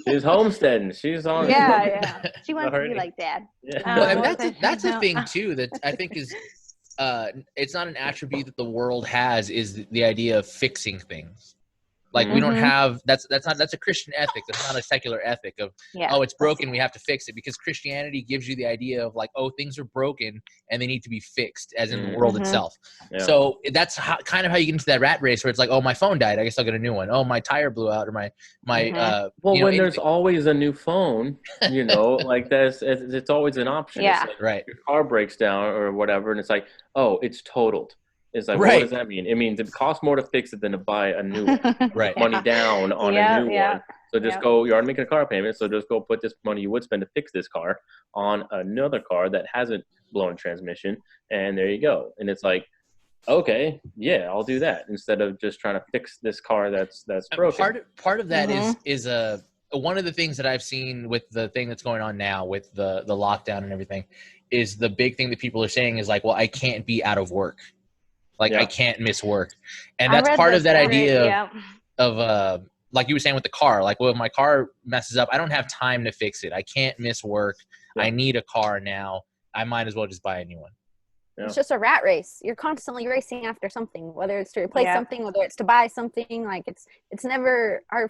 She's homesteading. She's on. Yeah. She wants to be like Dad. Yeah. That's a thing too that I think is it's not an attribute that the world has, is the idea of fixing things. Like we don't have that's a Christian ethic. That's not a secular ethic of it's broken, we have to fix it, because Christianity gives you the idea of like, things are broken and they need to be fixed, as in the world itself. So that's kind of how you get into that rat race where it's like, my phone died, I guess I'll get a new one. My tire blew out, or my when there's always a new phone, like it's always an option. Yeah. It's like your car breaks down or whatever, and it's like, it's totaled. It's like, what does that mean? It means it costs more to fix it than to buy a new one. Money down on a new one. So just go, you're already making a car payment, so just go put this money you would spend to fix this car on another car that hasn't blown transmission, and there you go. And it's like, okay, I'll do that, instead of just trying to fix this car that's broken. Part of that is one of the things that I've seen with the thing that's going on now with the lockdown and everything, is the big thing that people are saying is like, well, I can't be out of work. Like I can't miss work. And that's part of that idea of like you were saying with the car, like, well, if my car messes up, I don't have time to fix it. I can't miss work. I need a car now. I might as well just buy a new one. It's just a rat race. You're constantly racing after something, whether it's to replace something, whether it's to buy something. Like it's never I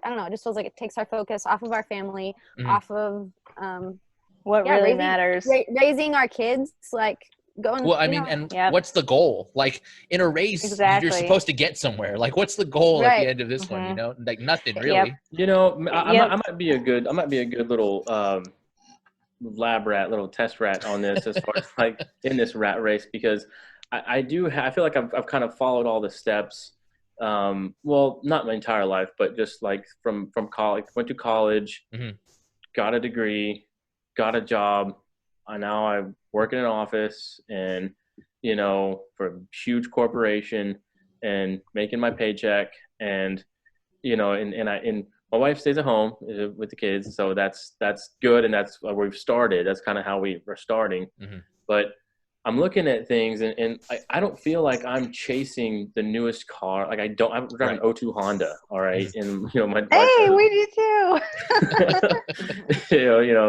don't know. It just feels like it takes our focus off of our family, off of what really matters. Raising our kids, like, what's the goal? Like in a race, you're supposed to get somewhere. Like, what's the goal at the end of this one? Like nothing really. I might be a good little lab rat, little test rat on this, as far as like in this rat race, because I feel like I've kind of followed all the steps. Well, not my entire life, but just like from college, went to college, got a degree, got a job. Now I work in an office and, for a huge corporation, and making my paycheck, and, and my wife stays at home with the kids. So that's good. And that's where we've started. That's kind of how we were starting. But I'm looking at things and I don't feel like I'm chasing the newest car. Like I'm driving an 02 Honda. All right. And we do too.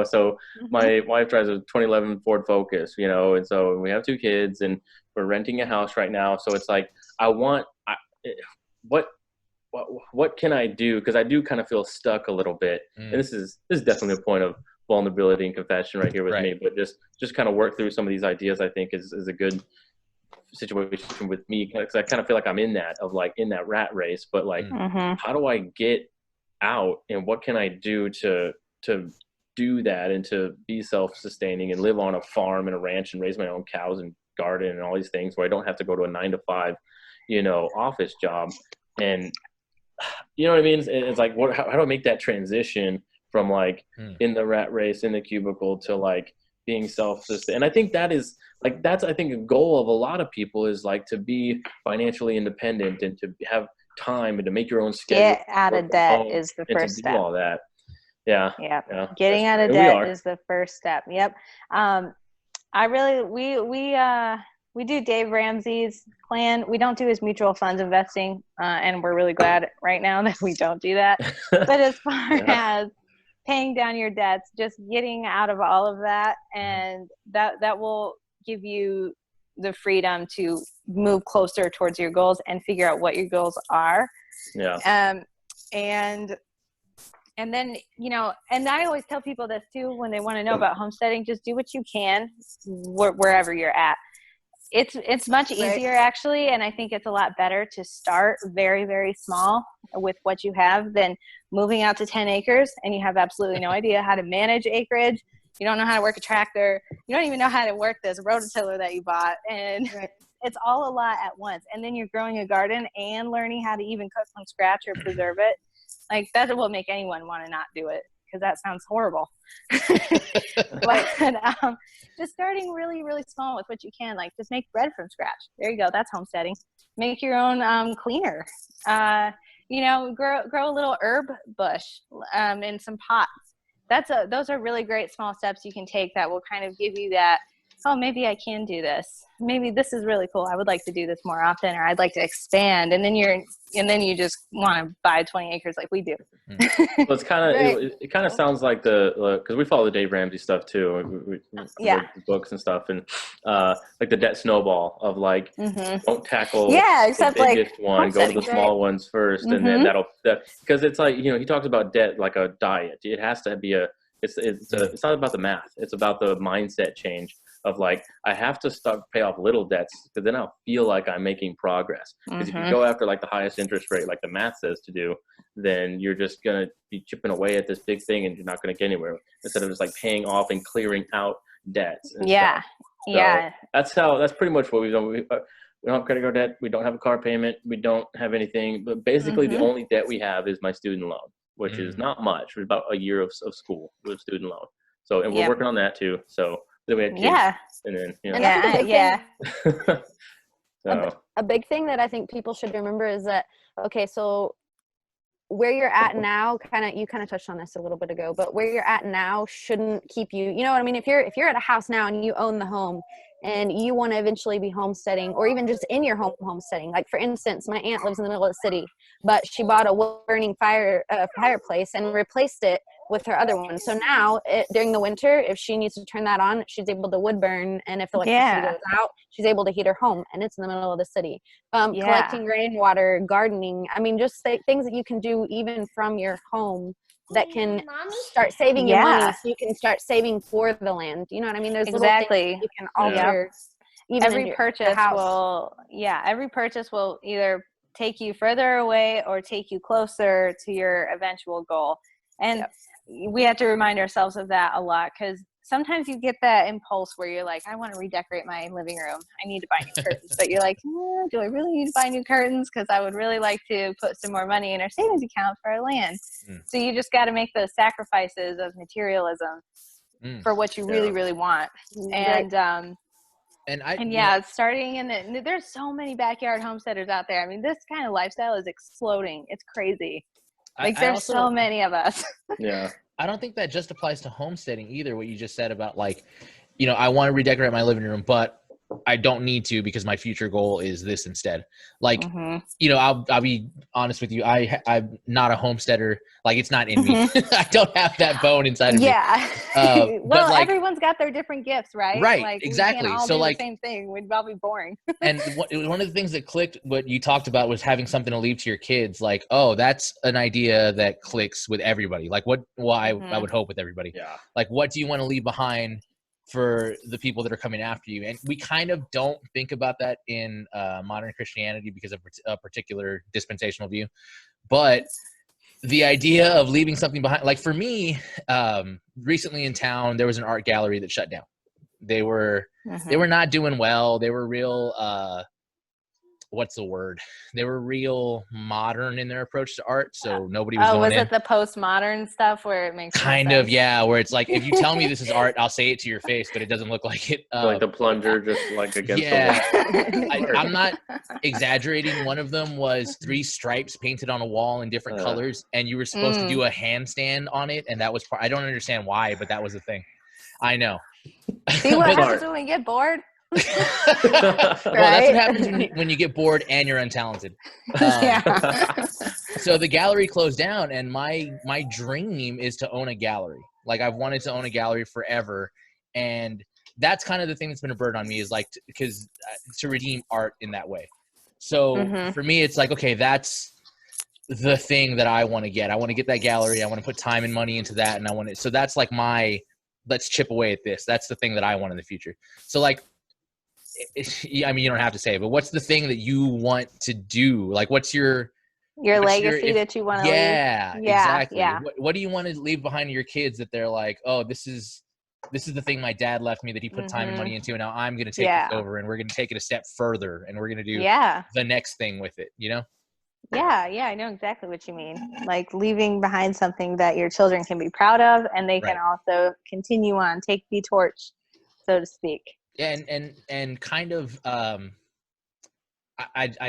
So my wife drives a 2011 Ford Focus, and so we have 2 kids and we're renting a house right now. So it's like, what can I do? Because I do kind of feel stuck a little bit. And this is definitely a point of vulnerability and confession right here with me, but just kind of work through some of these ideas, I think is a good situation with me, because I kind of feel like I'm in that rat race, but like, how do I get out, and what can I do to do that, and to be self-sustaining and live on a farm and a ranch and raise my own cows and garden and all these things where I don't have to go to a 9-to-5, office job. And you know what I mean? It's like, how do I make that transition from like in the rat race, in the cubicle, to like being self-sustained? And I think that's I think a goal of a lot of people, is like to be financially independent and to have time and to make your own schedule. Get out of debt is the first step. All that. Yeah. Getting out of debt is the first step. Yep. We do Dave Ramsey's plan. We don't do his mutual funds investing, and we're really glad right now that we don't do that. But as far as paying down your debts, just getting out of all of that, and that will give you the freedom to move closer towards your goals and figure out what your goals are. Yeah. And then, and I always tell people this too, when they want to know about homesteading, just do what you can wherever you're at. It's much easier actually, and I think it's a lot better to start very, very small with what you have than moving out to 10 acres and you have absolutely no idea how to manage acreage. You don't know how to work a tractor. You don't even know how to work this rototiller that you bought, and it's all a lot at once. And then you're growing a garden and learning how to even cook from scratch or preserve it. Like, that will make anyone want to not do it, because that sounds horrible. But just starting really, really small with what you can. Like, just make bread from scratch. There you go. That's homesteading. Make your own cleaner. Grow a little herb bush in some pots. Those are really great small steps you can take that will kind of give you that, oh, maybe I can do this. Maybe this is really cool. I would like to do this more often, or I'd like to expand. And then you just want to buy 20 acres like we do. Well, it's kind of, it kind of sounds like because we follow the Dave Ramsey stuff too. We read books and stuff, and like the debt snowball of like, don't tackle the biggest one, go to the small ones first, and then because it's like, he talks about debt like a diet. It has to be it's not about the math. It's about the mindset change of like, I have to pay off little debts, because then I'll feel like I'm making progress. Because if you go after like the highest interest rate, like the math says to do, then you're just going to be chipping away at this big thing and you're not going to get anywhere, instead of just like paying off and clearing out debts. That's pretty much what we've done. We don't have credit card debt. We don't have a car payment. We don't have anything. But basically the only debt we have is my student loan, which is not much. It's about a year of school with student loan. So, and we're working on that too. So then we had kids, and then, So. A big thing that I think people should remember is that, so where you're at now, you kind of touched on this a little bit ago, but where you're at now shouldn't keep you, you know what I mean? If you're at a house now and you own the home and you want to eventually be homesteading, or even just in your home homesteading, like for instance, my aunt lives in the middle of the city, but she bought a wood-burning fireplace and replaced it with her other one. So now during the winter, if she needs to turn that on, she's able to wood burn. And if electricity goes out, she's able to heat her home, and it's in the middle of the city. Collecting rainwater, gardening. I mean, just things that you can do even from your home that can start saving you money, so you can start saving for the land. You know what I mean? There's little things you can alter. Even every purchase will either take you further away or take you closer to your eventual goal. And we have to remind ourselves of that a lot, because sometimes you get that impulse where you're like, I want to redecorate my living room. I need to buy new curtains. But you're like, do I really need to buy new curtains? Because I would really like to put some more money in our savings account for our land. So you just got to make those sacrifices of materialism for what you really, really want. Starting there's so many backyard homesteaders out there. I mean, this kind of lifestyle is exploding. It's crazy. There's so many of us. I don't think that just applies to homesteading either, what you just said about like, I want to redecorate my living room, but I don't need to because my future goal is this instead. Like, you know, I'll be honest with you. I'm not a homesteader. Like, it's not in me. I don't have that bone inside of me. Well, but like, everyone's got their different gifts, right? Right. Like, exactly. We can't all so do like the same thing. We'd all be boring. And one of the things that clicked, what you talked about, was having something to leave to your kids. Like, oh, that's an idea that clicks with everybody. Like, I would hope with everybody. Yeah. Like, what do you want to leave behind for the people that are coming after you? And we kind of don't think about that in modern Christianity because of a particular dispensational view. But the idea of leaving something behind, like for me, recently in town, there was an art gallery that shut down. They were not doing well. They were real, what's the word? They were real modern in their approach to art. So nobody was going in. Was it the postmodern stuff where it makes kind of, yeah, where it's like, if you tell me this is art, I'll say it to your face, but it doesn't look like it. Like the plunger just like against the wall. I'm not exaggerating. One of them was 3 stripes painted on a wall in different colors, and you were supposed to do a handstand on it, and that was I don't understand why, but that was the thing. I know. See what happens when we get bored? Well, that's what happens when you get bored and you're untalented. So the gallery closed down, and my dream is to own a gallery. Like, I've wanted to own a gallery forever, and that's kind of the thing that's been a burden on me, is like because to redeem art in that way. So for me, it's like, okay, that's the thing that I want to get. I want to get that gallery. I want to put time and money into that, and I want it. So that's like let's chip away at this. That's the thing that I want in the future. So like, I mean, you don't have to say it, but what's the thing that you want to do? Like, what's your legacy that you want to leave? Yeah, exactly. Yeah. What do you want to leave behind to your kids that they're like, oh, this is the thing my dad left me that he put time and money into, and now I'm going to take this over, and we're going to take it a step further, and we're going to do the next thing with it, you know? Yeah, I know exactly what you mean. Like, leaving behind something that your children can be proud of, and they can also continue on, take the torch, so to speak. And kind of, I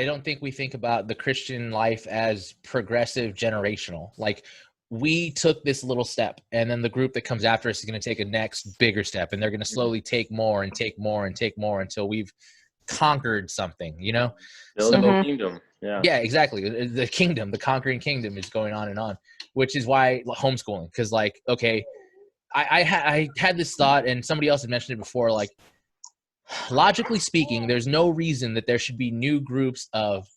don't think we think about the Christian life as progressive generational. Like, we took this little step, and then the group that comes after us is going to take a next bigger step, and they're going to slowly take more and take more and take more until we've conquered something, you know? Build a kingdom. Yeah, exactly. The kingdom, the conquering kingdom is going on and on, which is why homeschooling. Because, like, okay, I had this thought, and somebody else had mentioned it before, like, logically speaking, there's no reason that there should be new groups of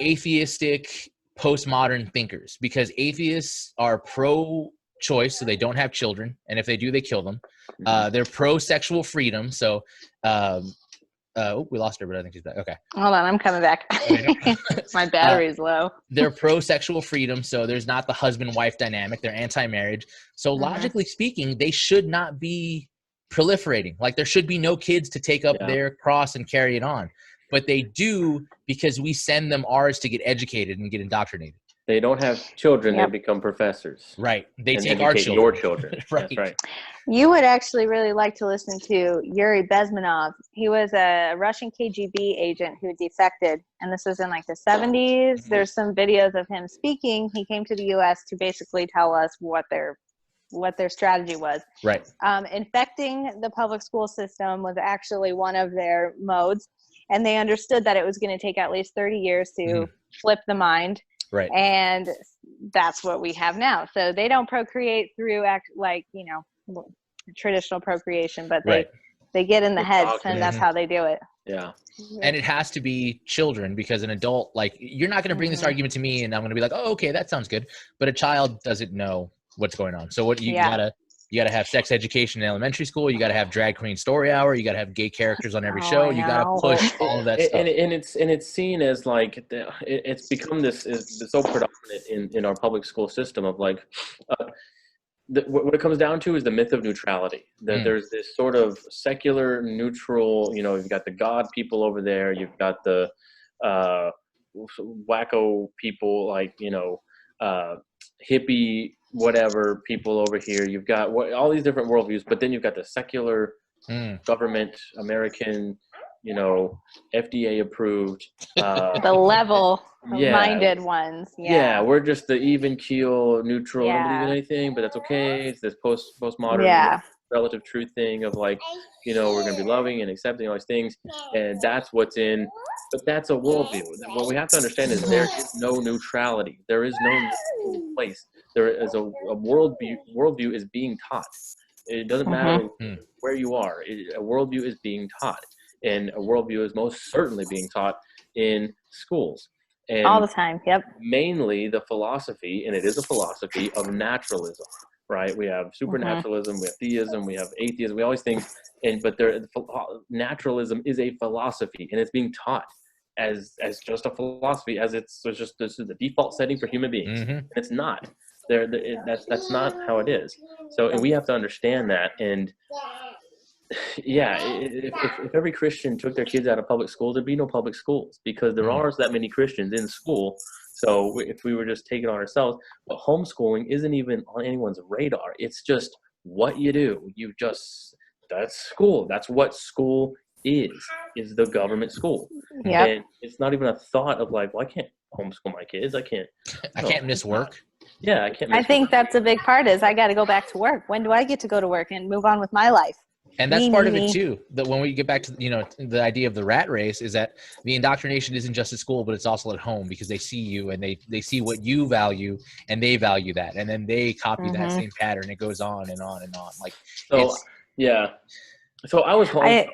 atheistic, postmodern thinkers, because atheists are pro-choice, so they don't have children, and if they do, they kill them. They're pro-sexual freedom, so we lost her, but I think she's back. Okay. Hold on, I'm coming back. My battery's low. They're pro-sexual freedom, so there's not the husband-wife dynamic. They're anti-marriage. So logically speaking, they should not be proliferating. Like, there should be no kids to take up their cross and carry it on. But they do, because we send them ours to get educated and get indoctrinated. They don't have children, they become professors. Right. They take our children. Your children. Right. That's right. You would actually really like to listen to Yuri Bezmenov. He was a Russian KGB agent who defected, and this was in like the 70s. There's some videos of him speaking. He came to the U.S. to basically tell us what their strategy was. Right. Infecting the public school system was actually one of their modes, and they understood that it was going to take at least 30 years to flip the mind. Right. And that's what we have now. So they don't procreate through traditional procreation, but they get in the heads, and that's how they do it. Yeah. And it has to be children, because an adult, like, you're not going to bring this argument to me and I'm going to be like, oh, okay, that sounds good. But a child doesn't know what's going on. So what you gotta have sex education in elementary school. You gotta have drag queen story hour. You gotta have gay characters on every show. You gotta push all of that stuff. And it's seen as like it's become this is so predominant in our public school system of like what it comes down to is the myth of neutrality. That there's this sort of secular neutral. You know, you've got the God people over there. You've got the wacko people, like, you know, hippie whatever people over here. You've got all these different worldviews, but then you've got the secular government, American, you know, FDA approved, the level-minded ones. Yeah, we're just the even keel, neutral. Don't believe in anything, but that's okay. It's this postmodern. Yeah. relative truth thing of like, you know, we're going to be loving and accepting all these things. And that's what's in, but that's a worldview. What we have to understand is there is no neutrality. There is no neutral place. There is a worldview is being taught. It doesn't matter where you are. A worldview is being taught. And a worldview is most certainly being taught in schools. And all the time. Yep. Mainly the philosophy, and it is a philosophy of naturalism, right? We have supernaturalism, we have theism, we have atheism, we always think, but naturalism is a philosophy, and it's being taught as just a philosophy, as it's just this is the default setting for human beings. And it's not. That's not how it is. So, and we have to understand that. And yeah, if every Christian took their kids out of public schools, there'd be no public schools, because there aren't that many Christians in school. So if we were just taking it on ourselves, but homeschooling isn't even on anyone's radar. It's just what you do. That's school. That's what school is the government school. Yep. And it's not even a thought of like, well, I can't homeschool my kids. I can't miss work. Yeah, I can't. I think that's a big part is I got to go back to work. When do I get to go to work and move on with my life? And that's part of it too. That when we get back to, you know, the idea of the rat race is that the indoctrination isn't just at school, but it's also at home, because they see you and they see what you value and they value that. And then they copy that same pattern. It goes on and on and on. Like, so, yeah. So I was homeschooled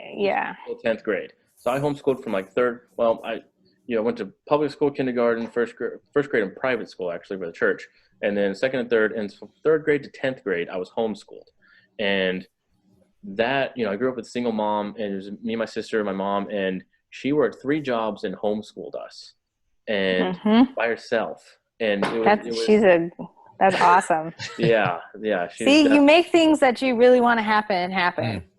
until 10th grade. So I homeschooled from like I went to public school, kindergarten, first grade in private school, actually, by the church. And then second and third, and from 3rd grade to 10th grade, I was homeschooled. And that, you know, I grew up with a single mom, and it was me, my sister, and my mom, and she worked 3 jobs and homeschooled us, and by herself. And that's awesome. Yeah. See, you make things that you really want to happen.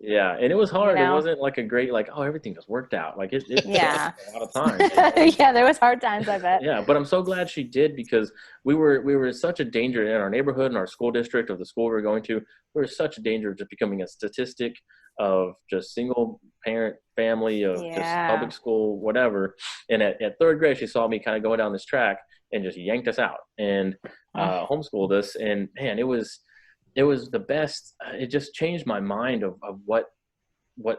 Yeah, and it was hard. You know? It wasn't like a great, like, oh, everything was worked out. Like it took a lot of time. Yeah, there was hard times, I bet. Yeah, but I'm so glad she did, because we were such a danger in our neighborhood, in our school district of the school we were going to. We were such a danger of just becoming a statistic of just single parent family of just public school, whatever. And at 3rd grade, she saw me kind of going down this track and just yanked us out and homeschooled us. And man, it was the best. It just changed my mind of what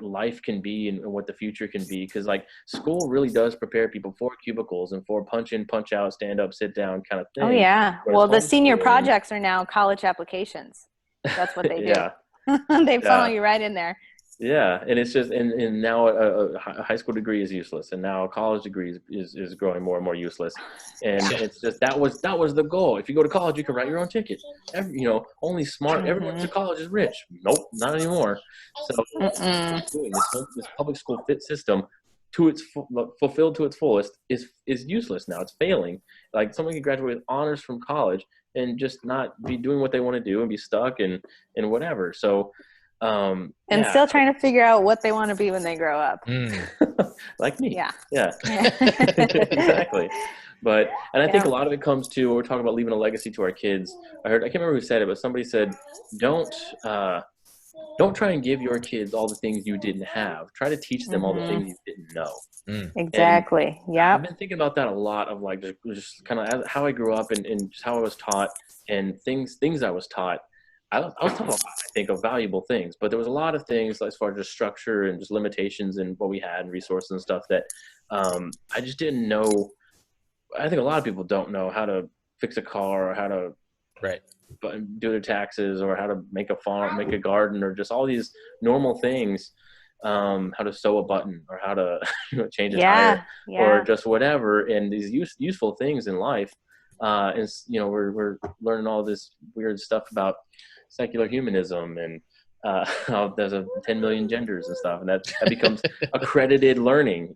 life can be and what the future can be. Because like school really does prepare people for cubicles and for punch in, punch out, stand up, sit down kind of thing. Oh yeah. Well, the senior projects are now college applications. That's what they do. They funnel you right in there. Yeah, and it's just and now a high school degree is useless, and now a college degree is growing more and more useless, and it's just that was the goal. If you go to college, you can write your own ticket. Only smart. Everyone to college is rich. Nope, not anymore. So this public school fit system, fulfilled to its fullest, is useless now. It's failing. Like someone can graduate with honors from college and just not be doing what they want to do and be stuck and whatever. So. Still trying to figure out what they want to be when they grow up. Like me. Yeah. Exactly. But, and I think a lot of it comes to, when we're talking about leaving a legacy to our kids. I can't remember who said it, but somebody said, don't try and give your kids all the things you didn't have. Try to teach them all the things you didn't know. Exactly. Yeah. I've been thinking about that a lot, of like just kind of how I grew up and just how I was taught and things I was taught. I was taught a lot, I think, of valuable things, but there was a lot of things as far as just structure and just limitations and what we had and resources and stuff that I just didn't know. I think a lot of people don't know how to fix a car or how to do their taxes or how to make a farm, make a garden, or just all these normal things, how to sew a button or how to change a tire or just whatever. And these useful things in life. And we're learning all this weird stuff about secular humanism and how there's 10 million genders and stuff, and that becomes accredited learning,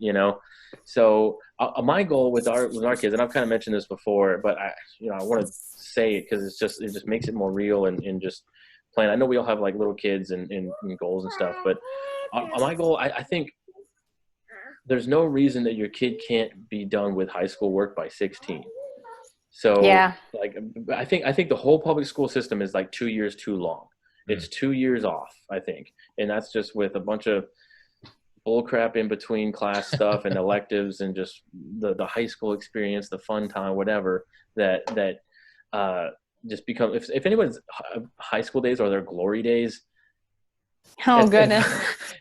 So my goal with our kids, and I've kind of mentioned this before, but I want to say it because it just makes it more real and just plain. I know we all have like little kids and goals and stuff, but my goal, I think there's no reason that your kid can't be done with high school work by 16. So like, I think the whole public school system is like 2 years too long. It's 2 years off, I think. And that's just with a bunch of bull crap in between class stuff and electives and just the high school experience, the fun time, whatever, that just become, if anyone's high school days or their glory days, Oh, goodness.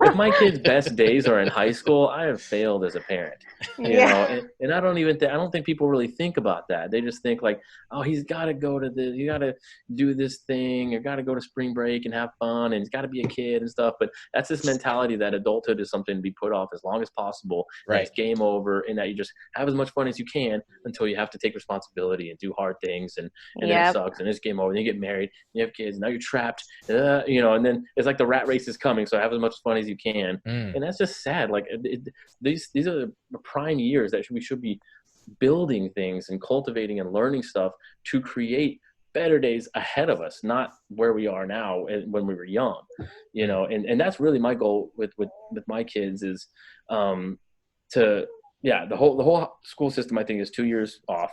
If my kids' best days are in high school, I have failed as a parent. You know, and I don't think people really think about that. They just think like, oh, he's got to go to this, you got to do this thing, or got to go to spring break and have fun, and he's got to be a kid and stuff. But that's this mentality that adulthood is something to be put off as long as possible. Right. That it's game over, and that you just have as much fun as you can until you have to take responsibility and do hard things, and then it sucks, and it's game over. Then you get married, and you have kids, and now you're trapped, you know, and then it's like the rat race is coming, so have as much fun as you can. And that's just sad. Like these are the prime years that we should be building things and cultivating and learning stuff to create better days ahead of us, not where we are now when we were young, you know. And that's really my goal with my kids is the whole school system, I think, is 2 years off.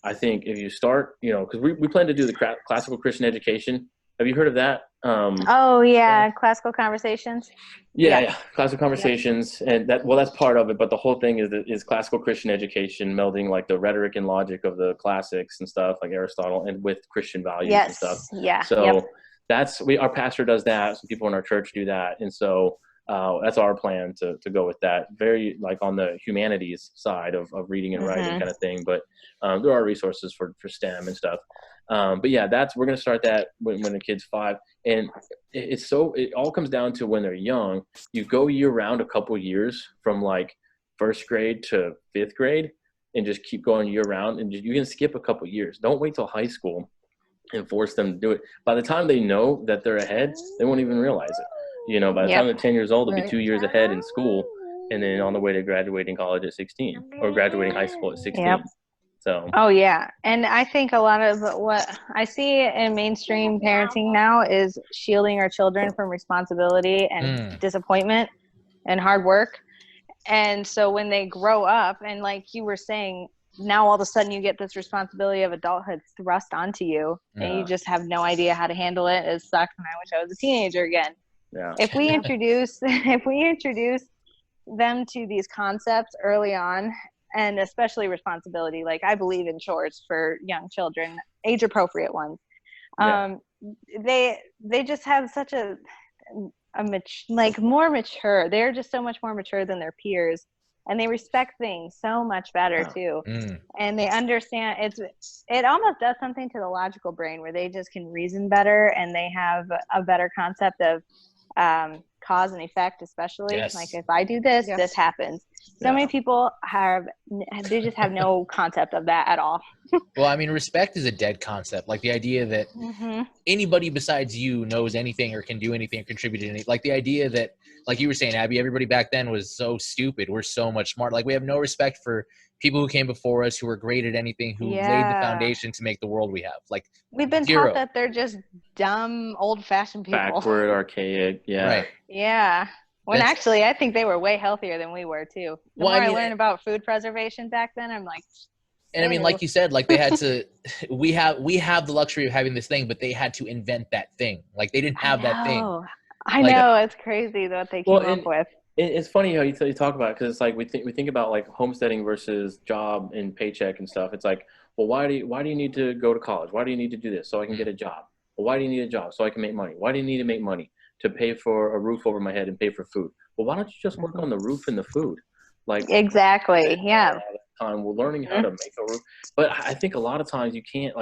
I think if you start, you know, because we plan to do the classical Christian education. Have you heard of that? Classical conversations. Yeah, classical conversations, and that's part of it. But the whole thing is classical Christian education, melding like the rhetoric and logic of the classics and stuff, like Aristotle, and with Christian values and stuff. Yeah. So that's our pastor does that. Some people in our church do that, and so that's our plan to go with that. Very like on the humanities side of reading and writing kind of thing. But there are resources for STEM and stuff. But yeah, we're going to start that when the kid's 5. And it all comes down to when they're young, you go year round a couple years from like 1st grade to 5th grade and just keep going year round. And you can skip a couple years. Don't wait till high school and force them to do it. By the time they know that they're ahead, they won't even realize it. You know, by the time they're 10 years old, they'll be 2 years ahead in school and then on the way to graduating college at 16 or graduating high school at 16. Yep. So. Oh yeah. And I think a lot of what I see in mainstream parenting now is shielding our children from responsibility and disappointment and hard work. And so when they grow up, and like you were saying, now all of a sudden you get this responsibility of adulthood thrust onto you, and you just have no idea how to handle it. It sucks, and I wish I was a teenager again. Yeah. If we introduce them to these concepts early on, and especially responsibility, like I believe in chores for young children, age appropriate ones. They just have such a more mature. They're just so much more mature than their peers, and they respect things so much better too. And they understand it almost does something to the logical brain where they just can reason better, and they have a better concept of cause and effect, especially like if I do this, this happens. So many people they just have no concept of that at all. Well, I mean, respect is a dead concept. Like the idea that anybody besides you knows anything or can do anything or contribute to anything. Like the idea that, like you were saying, Abby, everybody back then was so stupid. We're so much smart. Like we have no respect for people who came before us, who were great at anything, who laid the foundation to make the world we have. Like we've been taught that they're just dumb, old-fashioned people. Backward, archaic, Right. Yeah. When actually, I think they were way healthier than we were too. The more I learned about food preservation back then, I'm like. And I mean, like you said, like they had to. We have the luxury of having this thing, but they had to invent that thing. Like they didn't have that thing. I know, it's crazy what they came up with. It's funny how you talk about it, because it's like we think about like homesteading versus job and paycheck and stuff. It's like, well, why do you need to go to college? Why do you need to do this so I can get a job? Well, why do you need a job so I can make money? Why do you need to make money to pay for a roof over my head and pay for food? Well, why don't you just work on the roof and the food? Like exactly, yeah. Time we're learning how to make a roof, but I think a lot of times you can't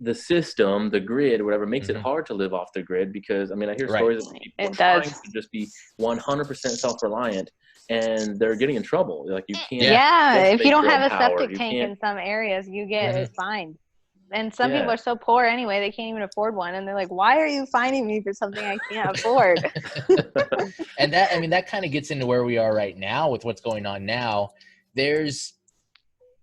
the system, the grid, whatever, makes it hard to live off the grid, because I mean I hear stories of people trying to just be 100% self-reliant, and they're getting in trouble. Like you can't. If you don't have a septic tank in some areas, you get fined. And some people are so poor anyway, they can't even afford one. And they're like, why are you fining me for something I can't afford? And that kind of gets into where we are right now with what's going on now. There's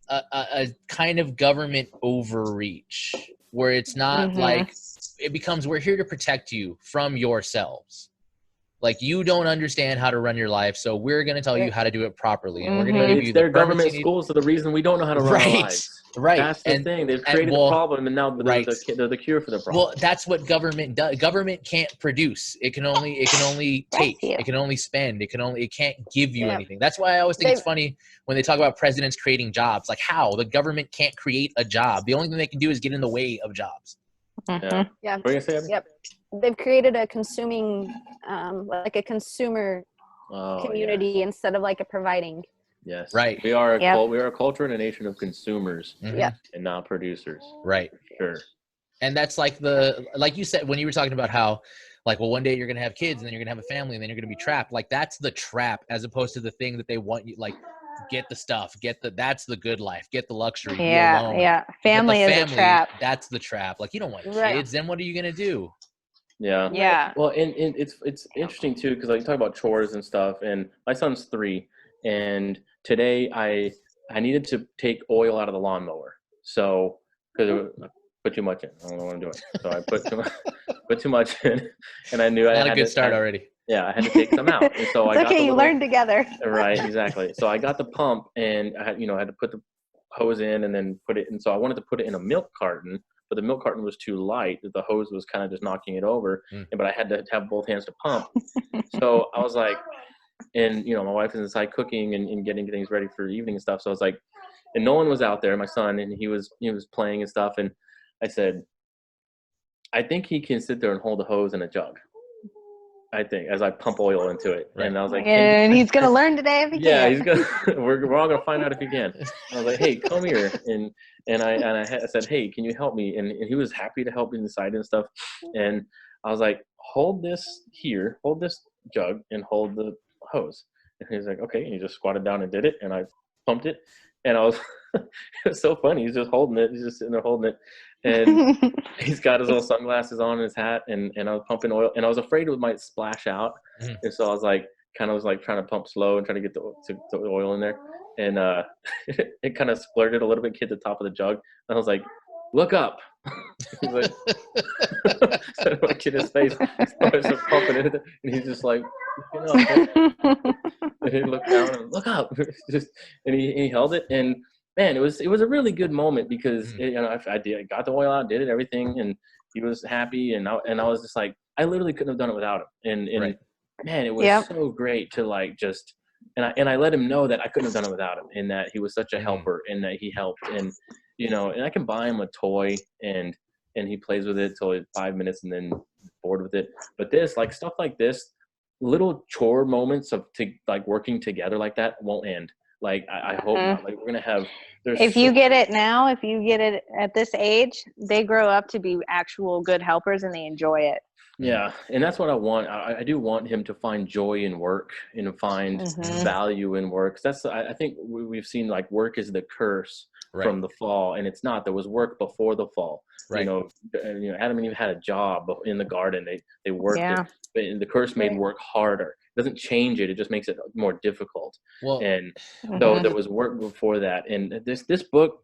a kind of government overreach where it's not like, it becomes, we're here to protect you from yourselves. Like you don't understand how to run your life, so we're going to tell you how to do it properly, and we're going to give you their government schools are the reason we don't know how to run our lives. Right. That's the thing. They've created the problem, and now they're the cure for the problem. Well, that's what government does. Government can't produce. It can only take. It can only spend. It can't give you anything. That's why I always think it's funny when they talk about presidents creating jobs. Like how? The government can't create a job. The only thing they can do is get in the way of jobs. Yeah. Yeah. What are you gonna say, Abby? Yep. They've created a consuming, like a consumer community instead of like a providing. Yes. Right. We are a culture and a nation of consumers Yep. and not producers. Right. Sure. And that's like like you said, when you were talking about how, like, well, one day you're going to have kids and then you're going to have a family and then you're going to be trapped. Like, that's the trap, as opposed to the thing that they want you, like, get the stuff, that's the good life, get the luxury, be alone. Yeah. Family is a trap. That's the trap. Like, you don't want Right. kids. Then what are you going to do? Yeah. Yeah. Well, and it's interesting too, because like you talk about chores and stuff, and my son's 3, and today I needed to take oil out of the lawnmower, so because I put too much in. I don't know what I'm doing, so I put too much in, and I knew I had Not a good start already. Yeah, I had to take some out, and so It's okay. You learn together. Right, exactly. So I got the pump, and I had to put the hose in and then put it in. So I wanted to put it in a milk carton, but the milk carton was too light. The hose was kind of just knocking it over, but I had to have both hands to pump. So I was like, and my wife is inside cooking and getting things ready for evening and stuff. So I was like, and Nolan was out there, my son, and he was playing and stuff. And I said, I think he can sit there and hold a hose and a jug. I think, as I pump oil into it. Right. And I was like, and he's going to learn today if he can. He's going to, we're all going to find out if he can. And I was like, hey, come here. And I said, hey, can you help me? And he was happy to help me inside and stuff. And I was like, hold this jug and hold the hose. And he was like, okay. And he just squatted down and did it. And I pumped it. And I was, it was so funny. He's just holding it. He's just sitting there holding it. And he's got his little sunglasses on and his hat, and I was pumping oil, and I was afraid it might splash out. And so I was like, trying to pump slow and trying to get the oil in there. And it kind of splurted a little bit, hit the top of the jug. And I was like, look up. He's like, so my kid his face, I was just pumping it, and he's just like, and he looked down and look up, and he held it, and man, it was a really good moment, because I got the oil out, did it, everything, and he was happy, and I was just like, I literally couldn't have done it without him, and right. Man, it was so great to like just, and I let him know that I couldn't have done it without him, and that he was such a helper, and that he helped, and and I can buy him a toy, and he plays with it till 5 minutes and then bored with it. But this, like, stuff like this, little chore moments of like working together like that won't end. Like, I hope not. Like, we're gonna have. If you get it now, if you get it at this age, they grow up to be actual good helpers and they enjoy it. Yeah, and that's what I want. I do want him to find joy in work and find value in work. I think we've seen, like, work is the curse from the fall, and it's not. There was work before the fall. Right. Adam and Eve had a job in the garden. They worked. Yeah. And the curse made work harder. It doesn't change it. It just makes it more difficult. Well, and though there was work before that, and this book,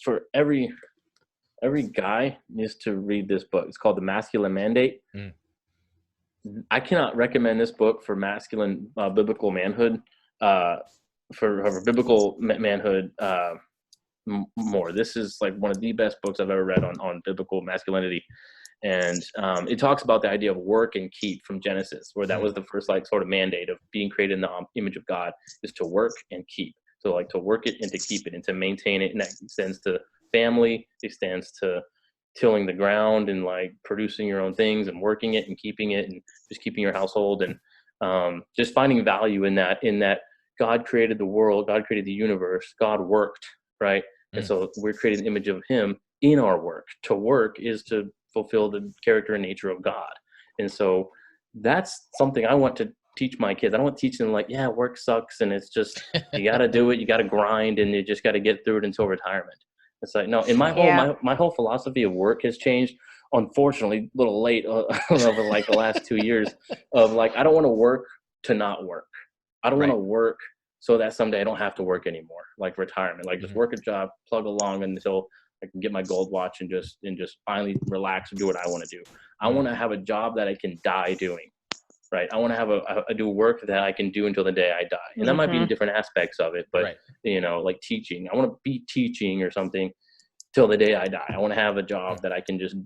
for every guy needs to read this book. It's called The Masculine Mandate. I cannot recommend this book for masculine biblical manhood, for biblical manhood more. This is like one of the best books I've ever read on biblical masculinity. And it talks about the idea of work and keep from Genesis, where that was the first like sort of mandate of being created in the image of God, is to work and keep. So like to work it and to keep it and to maintain it. And that extends to family, extends to tilling the ground and like producing your own things and working it and keeping it and just keeping your household, and just finding value in that God created the world, God created the universe, God worked, right? And so we're creating an image of him in our work. To work is to fulfill the character and nature of God. And so that's something I want to teach my kids. I don't want to teach them like, yeah, work sucks and it's just, you got to do it, you got to grind, and you just got to get through it until retirement. It's like, no, and my whole philosophy of work has changed, unfortunately, a little late over like the last 2 years, of like, I don't want to work to not work. I don't want to work so that someday I don't have to work anymore, like retirement, like just work a job, plug along until I can get my gold watch and just finally relax and do what I want to do. I want to have a job that I can die doing, right? I want to have do work that I can do until the day I die. And that might be in different aspects of it, but like teaching, I want to be teaching or something till the day I die. I want to have a job that I can just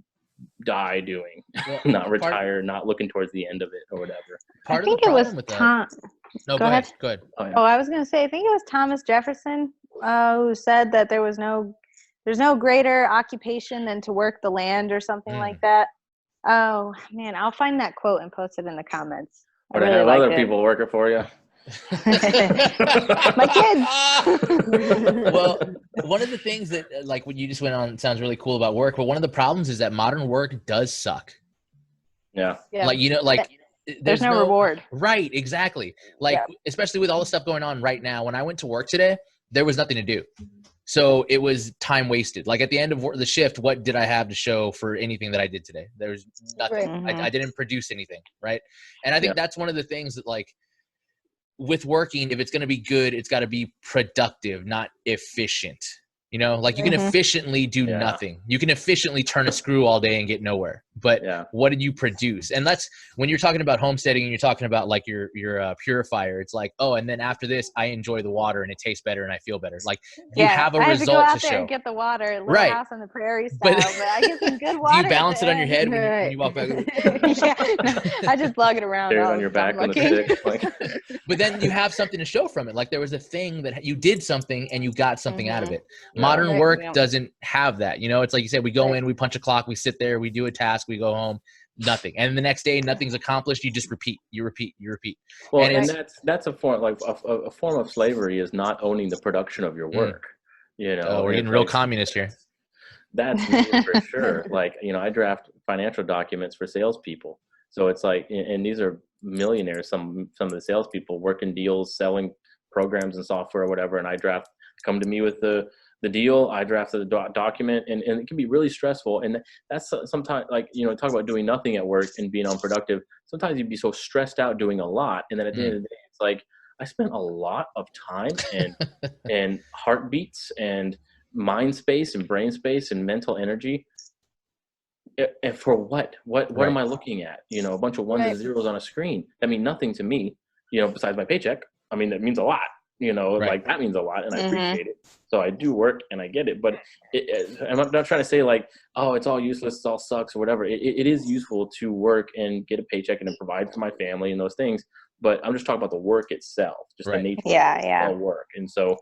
die doing, not retire, not looking towards the end of it or whatever. I think it was Tom. No, go ahead. Go ahead. Oh, I was going to say, I think it was Thomas Jefferson who said that there was no there's no greater occupation than to work the land or something like that. Oh man, I'll find that quote and post it in the comments. But I have other people working for you. My kids. Well, one of the things that, like, what you just went on sounds really cool about work, but one of the problems is that modern work does suck. Yeah. Like, you know, like there's no reward. Right. Exactly. Like, especially with all the stuff going on right now, when I went to work today, there was nothing to do. So it was time wasted. Like, at the end of the shift, what did I have to show for anything that I did today? There was nothing. I didn't produce anything. Right. And I think that's one of the things that, like, with working, if it's going to be good, it's got to be productive, not efficient. You know, like, you can efficiently do nothing. You can efficiently turn a screw all day and get nowhere. But what did you produce? And that's when you're talking about homesteading and you're talking about, like, your purifier. It's like, oh, and then after this, I enjoy the water and it tastes better and I feel better. Like, you have a result to show. I have to go out there and get the water. Little house on the prairie style, but I get some good water. Do you balance it on your head when you walk back? I just lug it around. Carry it on your back on the stick. Like. But then you have something to show from it. Like, there was a thing that you did something and you got something out of it. Modern work doesn't have that. You know, it's like you said, we go in, we punch a clock, we sit there, we do a task, we go home, nothing. And the next day, nothing's accomplished. You just repeat, you repeat. Well, and that's a form, like a form of slavery is not owning the production of your work. You know, we're getting real communist here. That's me for sure. Like, you know, I draft financial documents for salespeople. So it's like, and these are millionaires, some of the salespeople working deals, selling programs and software or whatever. And I come to me with the deal, I draft the document, and it can be really stressful. And that's sometimes, like, you know, talk about doing nothing at work and being unproductive. Sometimes you'd be so stressed out doing a lot. And then at the end of the day, it's like, I spent a lot of time and heartbeats and mind space and brain space and mental energy. And for what am I looking at? You know, a bunch of ones and zeros on a screen. That mean nothing to me, you know, besides my paycheck. I mean, that means a lot. You know, like, that means a lot, and I appreciate it. So I do work and I get it, but I'm not trying to say, like, oh, it's all useless, it all sucks or whatever. It is useful to work and get a paycheck and then provide for my family and those things. But I'm just talking about the work itself, just the nature of work. And so,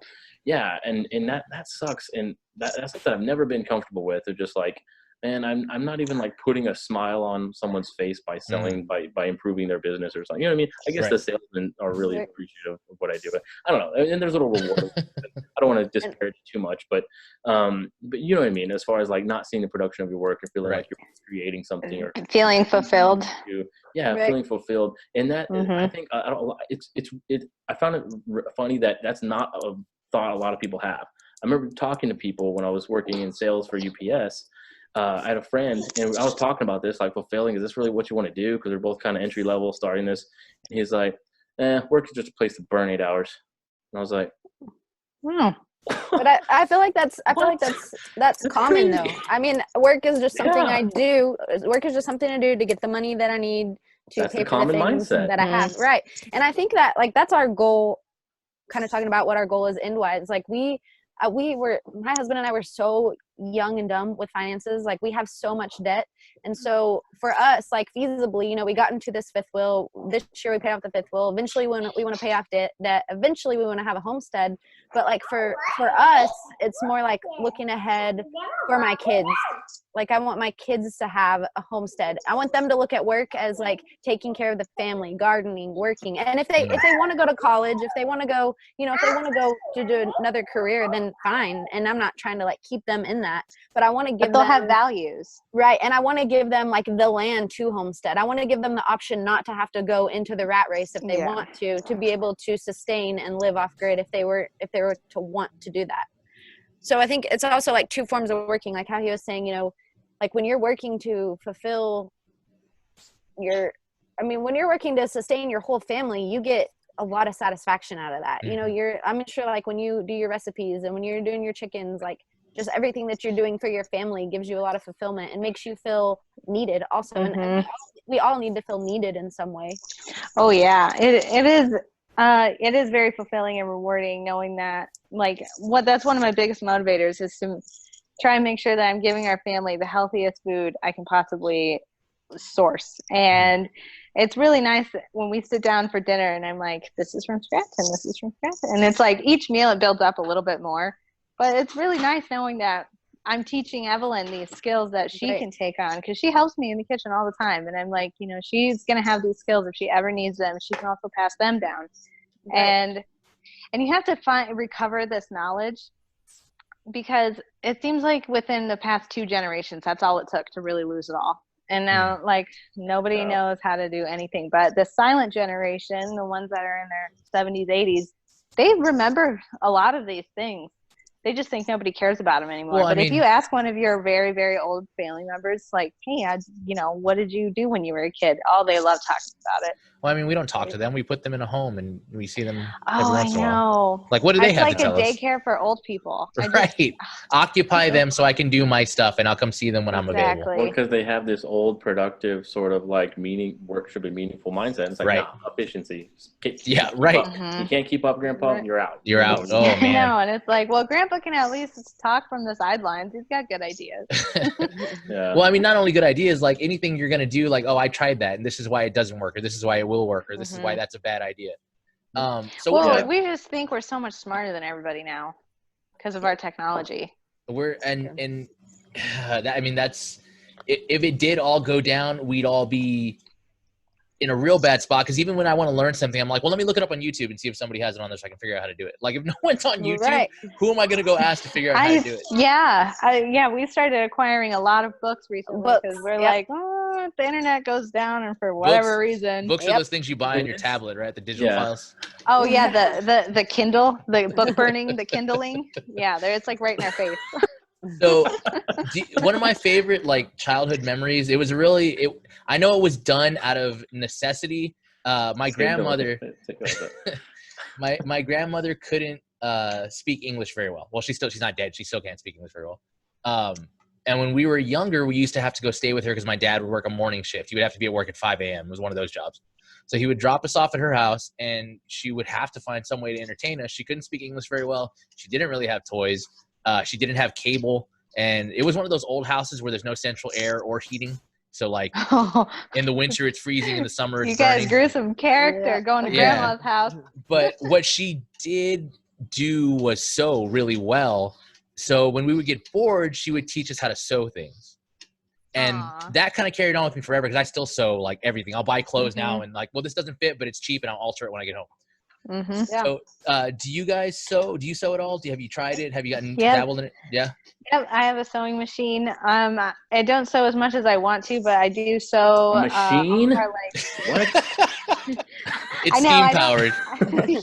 and that sucks. And that's something I've never been comfortable with. Of just like, man, I'm not even, like, putting a smile on someone's face by selling, by improving their business or something. You know what I mean? I guess the salesmen are really appreciative of what I do, but I don't know. And there's a little reward. I don't want to disparage too much, but you know what I mean? As far as, like, not seeing the production of your work and feeling like you're creating something or feeling fulfilled. Feeling fulfilled. And that, I think, I found it funny that that's not a thought a lot of people have. I remember talking to people when I was working in sales for UPS. I had a friend, and I was talking about this, like, fulfilling, is this really what you want to do? Because they're both kind of entry level starting this. And he's like, work is just a place to burn 8 hours. And I was like, wow. But I feel like that's common though. I mean, work is just something I do. Work is just something to do to get the money that I need to pay for the things that I have. Right. And I think that, like, that's our goal, kind of talking about what our goal is end-wise. Like, my husband and I were so young and dumb with finances. Like, we have so much debt. And so for us, like, feasibly, you know, we got into this fifth wheel. This year we paid off the fifth wheel. Eventually we want to pay off debt. Eventually we want to have a homestead. But, like, for us, it's more like looking ahead for my kids. Like, I want my kids to have a homestead. I want them to look at work as, like, taking care of the family, gardening, working. And if they want to go to college, if they want to go, you know, if they want to go to do another career, then fine. And I'm not trying to, like, keep them in that. But I want to give them, they'll have values. Right. And I want to give them, like, the land to homestead. I want to give them the option not to have to go into the rat race if they want to be able to sustain and live off grid if they were to want to do that. So I think it's also, like, two forms of working, like how he was saying, you know, like, when you're working to fulfill when you're working to sustain your whole family, you get a lot of satisfaction out of that. You know, I'm sure, like, when you do your recipes and when you're doing your chickens, like, just everything that you're doing for your family gives you a lot of fulfillment and makes you feel needed also. And we all need to feel needed in some way. Oh yeah. It is very fulfilling and rewarding knowing that, like, that's one of my biggest motivators is to try and make sure that I'm giving our family the healthiest food I can possibly source. And it's really nice when we sit down for dinner and I'm like, this is from scratch and this is from scratch. And it's like each meal it builds up a little bit more. But it's really nice knowing that I'm teaching Evelyn these skills that she can take on, because she helps me in the kitchen all the time. And I'm like, she's going to have these skills if she ever needs them. She can also pass them down. Right. And you have to recover this knowledge, because it seems like within the past 2 generations, that's all it took to really lose it all. And now, like, nobody knows how to do anything. But the silent generation, the ones that are in their 70s, 80s, they remember a lot of these things. They just think nobody cares about them anymore. Well, but if you ask one of your very, very old family members, like, hey, what did you do when you were a kid? Oh, they love talking about it. Well, I mean, we don't talk to them. We put them in a home and we see them every once in a while. Know. Like, what do they have to tell us? It's like a daycare for old people. Right. Occupy them so I can do my stuff, and I'll come see them when I'm available. Well, because they have this old, productive sort of like work should be meaningful mindset. It's like, efficiency. Right. You can't keep up, Grandpa. You're out. You're out. Oh, man. I know, and it's like, well, Grandpa can at least talk from the sidelines. He's got good ideas. Well, I mean, not only good ideas, like anything you're going to do, like, oh, I tried that, and this is why it doesn't work, or this is why it will work, or this is why that's a bad idea. We just think we're so much smarter than everybody now because of our technology. I mean, that's, if it did all go down, we'd all be in a real bad spot. Because even when I want to learn something, I'm like, well, let me look it up on YouTube and see if somebody has it on there so I can figure out how to do it. Like, if no one's on YouTube, who am I going to go ask to figure out how to do it? Yeah, we started acquiring a lot of books recently because we're like, the internet goes down, and for whatever reason. Books are those things you buy on your tablet, right? The digital files. Oh yeah, the Kindle, the book burning, the kindling. Yeah, it's like right in our face. So one of my favorite like childhood memories, it was really, I know it was done out of necessity. My grandmother, my grandmother couldn't speak English very well. Well, she's not dead. She still can't speak English very well. And when we were younger, we used to have to go stay with her because my dad would work a morning shift. He would have to be at work at 5 a.m. It was one of those jobs. So he would drop us off at her house, and she would have to find some way to entertain us. She couldn't speak English very well. She didn't really have toys. She didn't have cable. And it was one of those old houses where there's no central air or heating. So, like, in the winter, it's freezing. In the summer, it's burning. You guys grew some character going to Grandma's house. But what she did do was sew really well. So when we would get bored, she would teach us how to sew things. And that kind of carried on with me forever, because I still sew, like, everything. I'll buy clothes now and, like, well, this doesn't fit, but it's cheap, and I'll alter it when I get home. So do you guys sew? Do you sew at all? Have you tried it? Have you gotten dabbled in it? Yeah. Yep, I have a sewing machine. I don't sew as much as I want to, but I do sew. A machine? What? It's steam powered. You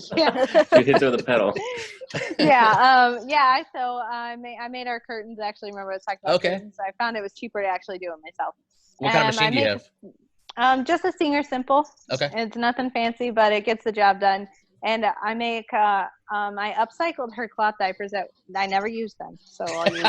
hit her with a pedal. I sew. I made our curtains. Actually, remember I was talking about curtains. So I found it was cheaper to actually do it myself. What kind of machine do you have? Just a Singer Simple. Okay. It's nothing fancy, but it gets the job done. And I make, I upcycled her cloth diapers that I never used them. So I'll use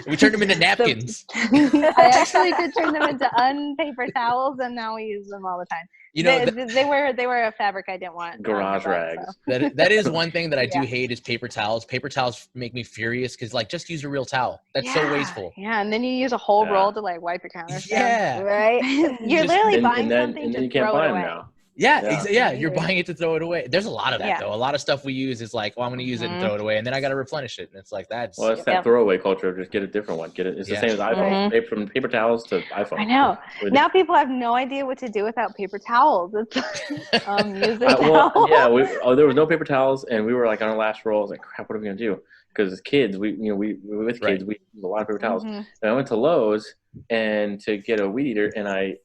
we turned them into napkins. I actually did turn them into unpaper towels, and now we use them all the time. You know, they were a fabric I didn't want. Garage rags. So. That is one thing that I do hate is paper towels. Paper towels make me furious because, like, just use a real towel. That's so wasteful. Yeah, and then you use a whole roll to, like, wipe your counter. Yeah. Right? You're literally buying something and then to you can't throw buy it away. them now. You're buying it to throw it away. There's a lot of that though. A lot of stuff we use is like, well, I'm going to use it and throw it away, and then I got to replenish it, and it's like that's. Well, it's that throwaway culture. Just get a different one. Get it. It's the same as iPhone. From paper towels to iPhone. I know. Now people have no idea what to do without paper towels. It's use a towel. There was no paper towels, and we were like on our last roll. I was like, crap, what are we gonna do? Because as kids, we with kids, we use a lot of paper towels. And I went to Lowe's and to get a weed eater, and I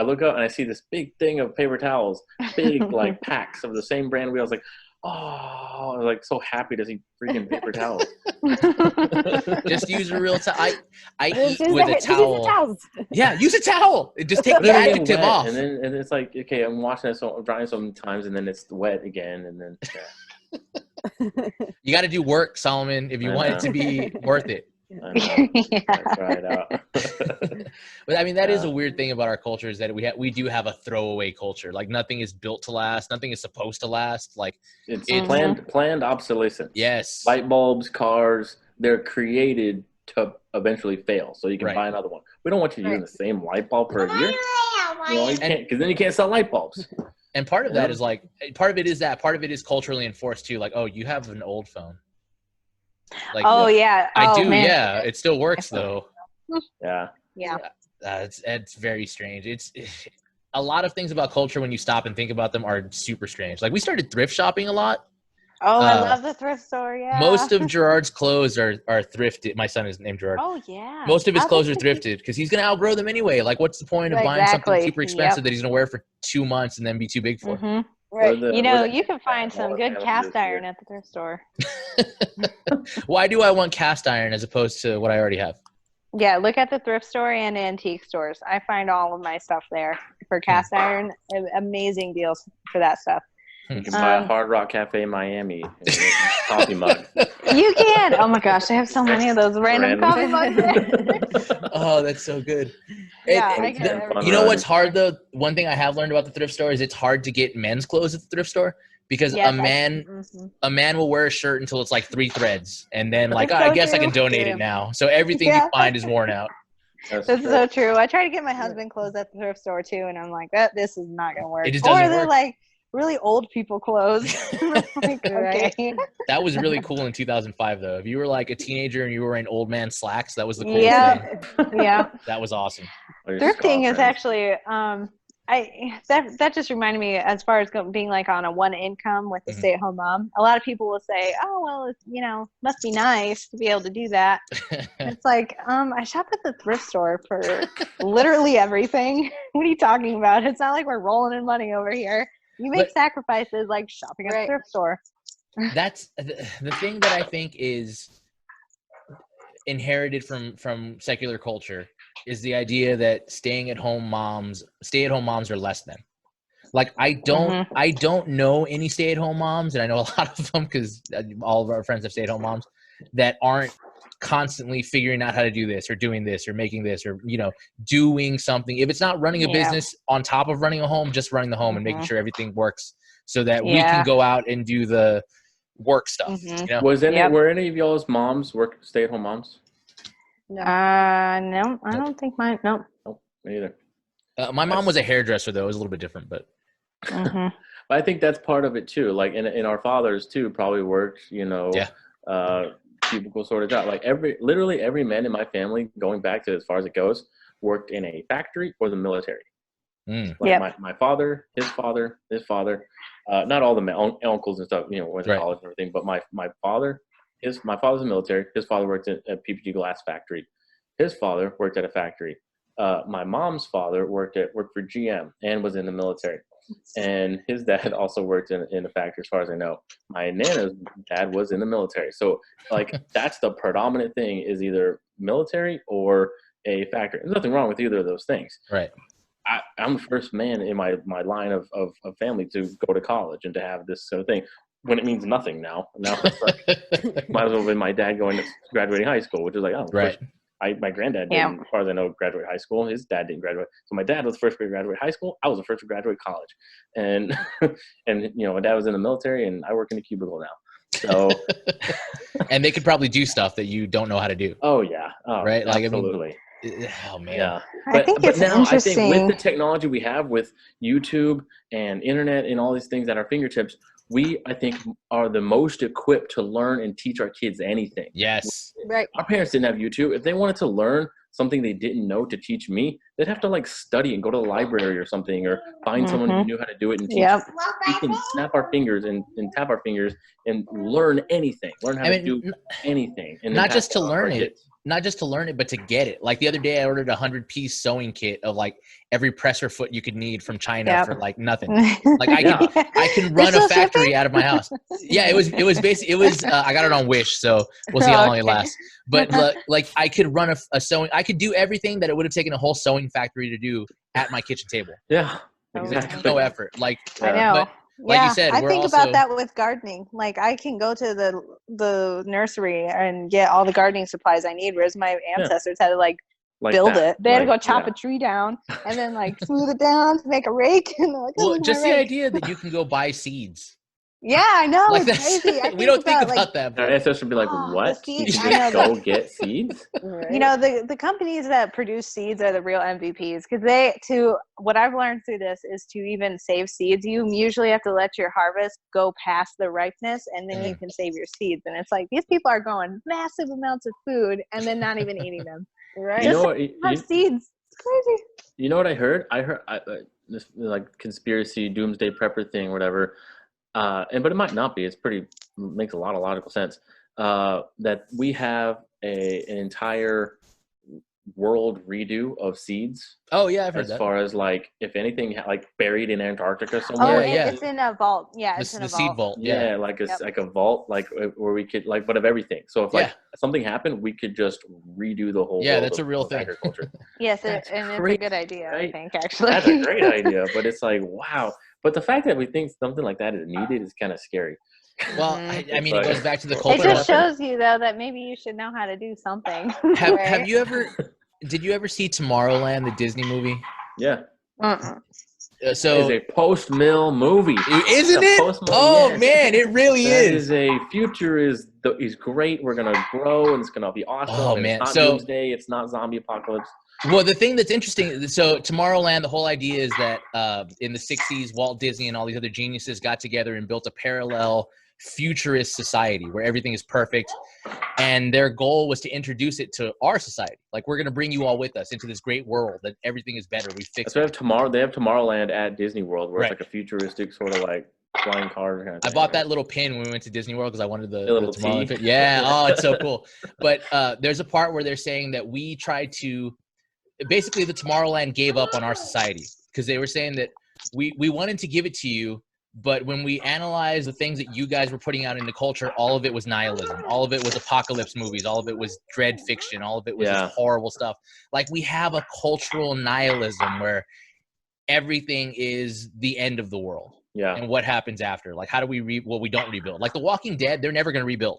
look up and I see this big thing of paper towels, big like packs of the same brand. I was like, oh, I was like so happy to see freaking paper towels. Just use a real towel. I eat with a towel. Yeah, use a towal. Just take the adjective off. And then it's like, okay, I'm washing it, so I'm drying sometimes, and then it's wet again, and then you got to do work, Solomon, if you want it to be worth it. Try it out. But I mean, that is a weird thing about our culture, is that we do have a throwaway culture. Like, nothing is built to last. Nothing is supposed to last. Like, it's planned obsolescence. Yes. Light bulbs, cars, they're created to eventually fail, so you can buy another one. We don't want you to use the same light bulb for a year. You can't, because then you can't sell light bulbs. And part of that is like, part of it is culturally enforced too. Like, oh, you have an old phone. Like, yeah. I do. Man. Yeah. It still works though. Yeah. It's very strange. It's a lot of things about culture when you stop and think about them are super strange. Like we started thrift shopping a lot. Oh, I love the thrift store. Yeah. Most of Gerard's clothes are thrifted. My son is named Gerard. Oh yeah. Most of his clothes are thrifted because he's gonna outgrow them anyway. Like, what's the point of buying something super expensive that he's gonna wear for 2 months and then be too big for? Right. You can find some good cast iron at the thrift store. Why do I want cast iron as opposed to what I already have? Yeah, look at the thrift store and antique stores. I find all of my stuff there for cast iron. Amazing deals for that stuff. You can buy a Hard Rock Cafe Miami coffee mug. You can. Oh my gosh, I have so many of those random coffee mugs there. Oh, that's so good. Yeah, you know what's hard though? One thing I have learned about the thrift store is it's hard to get men's clothes at the thrift store because a man will wear a shirt until it's like 3 threads, and then like, I guess I can donate it now. So everything you find is worn out. That's so true. I try to get my husband clothes at the thrift store too, and I'm like, this is not gonna work. It just doesn't work. Like really old people clothes. Like, okay. That was really cool in 2005 though. If you were like a teenager and you were wearing old man slacks, that was the coolest thing. Yeah. That was awesome. Thrifting is actually that just reminded me, as far as being like on a one income with a stay-at-home mom. A lot of people will say, oh well, it's, must be nice to be able to do that. It's like, I shop at the thrift store for literally everything. What are you talking about? It's not like we're rolling in money over here. You make sacrifices like shopping at the thrift store. That's the thing that I think is inherited from secular culture is the idea that stay-at-home moms are less than. Like I don't know any stay-at-home moms, and I know a lot of them because all of our friends have stay-at-home moms that aren't constantly figuring out how to do this or doing this or making this or doing something. If it's not running a business on top of running a home, just running the home and making sure everything works so that we can go out and do the work stuff. Were any of y'all's moms stay-at-home moms? No, I don't think mine. No, me either. My mom was a hairdresser though. It was a little bit different, but but I think that's part of it too. Like in our fathers too probably worked, cubicle sort of job. Like literally every man in my family, going back to as far as it goes, worked in a factory or the military. Like my father, his father, not all the uncles and stuff, went to college and everything, but my father, my father's in the military. His father worked at a PPG glass factory. His father worked at a factory. My mom's father worked for GM and was in the military. And his dad also worked in a factory, as far as I know. My Nana's dad was in the military. So, like, that's the predominant thing, is either military or a factory. There's nothing wrong with either of those things. Right. I'm the first man in my line of family to go to college and to have this sort of thing, when it means nothing now. Now it's like, might as well have been my dad graduating high school, which is like, my granddad didn't, as far as I know, graduate high school. His dad didn't graduate. So my dad was the first to graduate high school. I was the first to graduate college. And, my dad was in the military and I work in a cubicle now. So, and they could probably do stuff that you don't know how to do. Oh yeah. Right. Like, absolutely. Oh man. Yeah. I think it's now interesting. I think with the technology we have with YouTube and internet and all these things at our fingertips, we, I think, are the most equipped to learn and teach our kids anything. Yes. Right. Our parents didn't have YouTube. If they wanted to learn something they didn't know to teach me, they'd have to like study and go to the library or something, or find someone who knew how to do it and teach. We can snap our fingers and tap our fingers and learn anything, learn how to do anything. And not just to learn it, but to get it. Like the other day I ordered a 100-piece sewing kit of like every presser foot you could need from China for like nothing. Like I can run a factory out of my house. Yeah, it was I got it on Wish, so we'll see how long it lasts. But like I could run a sewing, I could do everything that it would have taken a whole sewing factory to do at my kitchen table. Yeah, exactly. No effort. Like I know. But, like you said, I think about that with gardening. Like I can go to the nursery and get all the gardening supplies I need, whereas my ancestors had to like build it. They had to go chop a tree down and then like smooth it down to make a rake. And like, just the idea that you can go buy seeds Yeah, I know. Like It's crazy. I we don't think about like, that. Our But ancestors would be like, the what? seeds. You I know. just go get seeds? Right. You know, the companies that produce seeds are the real MVPs, because what I've learned through this is to even save seeds, you usually have to let your harvest go past the ripeness, and then you can save your seeds. And it's like, these people are growing massive amounts of food and then not even eating them. Right. You know what? Have seeds. It's crazy. You know what I heard? This like conspiracy, doomsday prepper thing, whatever. But it might not be. Makes a lot of logical sense. That we have an entire world redo of seeds. oh yeah, I've heard As that. far as like, if anything, like buried in Antarctica somewhere. It's in a vault. Yeah, it's in a The seed vault. Yeah, like like a vault, like where we could but of everything. So if like something happened, we could just redo the whole world that's a real thing. agriculture. Yes, and it's a good idea, right? I think, actually. That's a great idea, but it's like, wow. But the fact that we think something like that is needed is kind of scary. Well, I mean, it goes back to the It culture. just shows you, though, that maybe you should know how to do something. Have you ever? Did you ever see Tomorrowland, the Disney movie? Yeah. So it's a post-mill movie, isn't it? Oh yes. Man, it really is. Future is great. We're gonna grow, and it's gonna be awesome. Oh and man, it's not doomsday. It's not zombie apocalypse. Well, the thing that's interesting, so Tomorrowland, the whole idea is that in the 60s, Walt Disney and all these other geniuses got together and built a parallel futurist society where everything is perfect. And their goal was to introduce it to our society. Like, we're going to bring you all with us into this great world that everything is better. We fixed it. They have Tomorrowland at Disney World, where it's like a futuristic sort of like flying car kind of thing. I bought that little pin when we went to Disney World because I wanted the little Tomorrowland pin. Yeah. Oh, it's so cool. But there's a part where they're saying that we tried to, basically the Tomorrowland gave up on our society because they were saying that we wanted to give it to you, but when we analyzed the things that you guys were putting out in the culture, all of it was nihilism. All of it was apocalypse movies. All of it was dread fiction. All of it was just horrible stuff. Like, we have a cultural nihilism where everything is the end of the world. Yeah. And what happens after? Like, how do we we don't rebuild. Like The Walking Dead, they're never going to rebuild.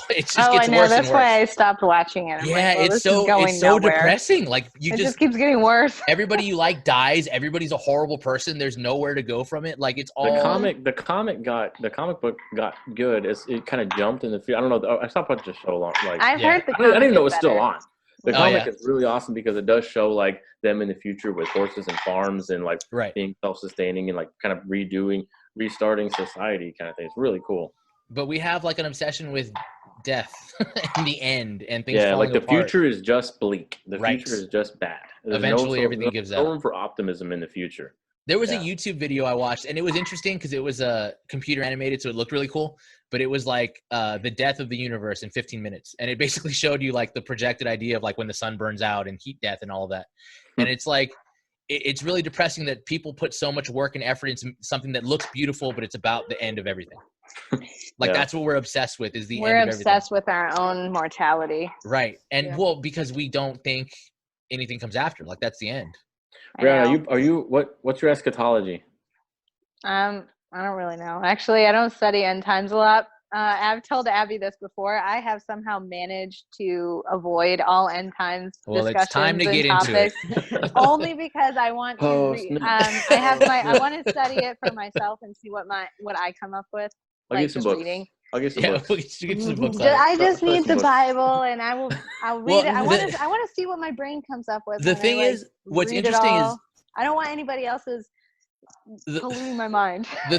It just gets worse and worse. That's why I stopped watching it. It's so depressing. Like, it just keeps getting worse. Everybody you like dies. Everybody's a horrible person. There's nowhere to go from it. Like, it's all the comic book got good. It kind of jumped in the field. I don't know. I stopped watching the show long. Like, I've heard the I didn't even know it was still on. The comic is yeah. really awesome because it does show like them in the future with horses and farms and like being self-sustaining and like kind of restarting society kind of thing. It's really cool. But we have like an obsession with death in the end and things falling like the apart. future is just bleak. The future is just bad. Eventually everything gives out. No room for optimism in the future. There was a YouTube video I watched, and it was interesting because it was computer animated, so it looked really cool. But it was like the death of the universe in 15 minutes. And it basically showed you like the projected idea of like when the sun burns out and heat death and all of that. And it's like, it's really depressing that people put so much work and effort into something that looks beautiful, but it's about the end of everything. Like that's what we're obsessed with, is the end of everything. We're obsessed with our own mortality. Right. And well, because we don't think anything comes after. Like, that's the end. Brianna, what's your eschatology? I don't really know. Actually, I don't study end times a lot. I've told Abby this before. I have somehow managed to avoid all end times discussions. Well, it's time to get topics, into it. Only because I want to. I want to study it for myself and see what I come up with. I'll get some books. Reading. I'll get some books. We'll get some books. I just need the Bible, and I'll read it. I want to see what my brain comes up with. The thing is, what's interesting is I don't want anybody else's polluting my mind. The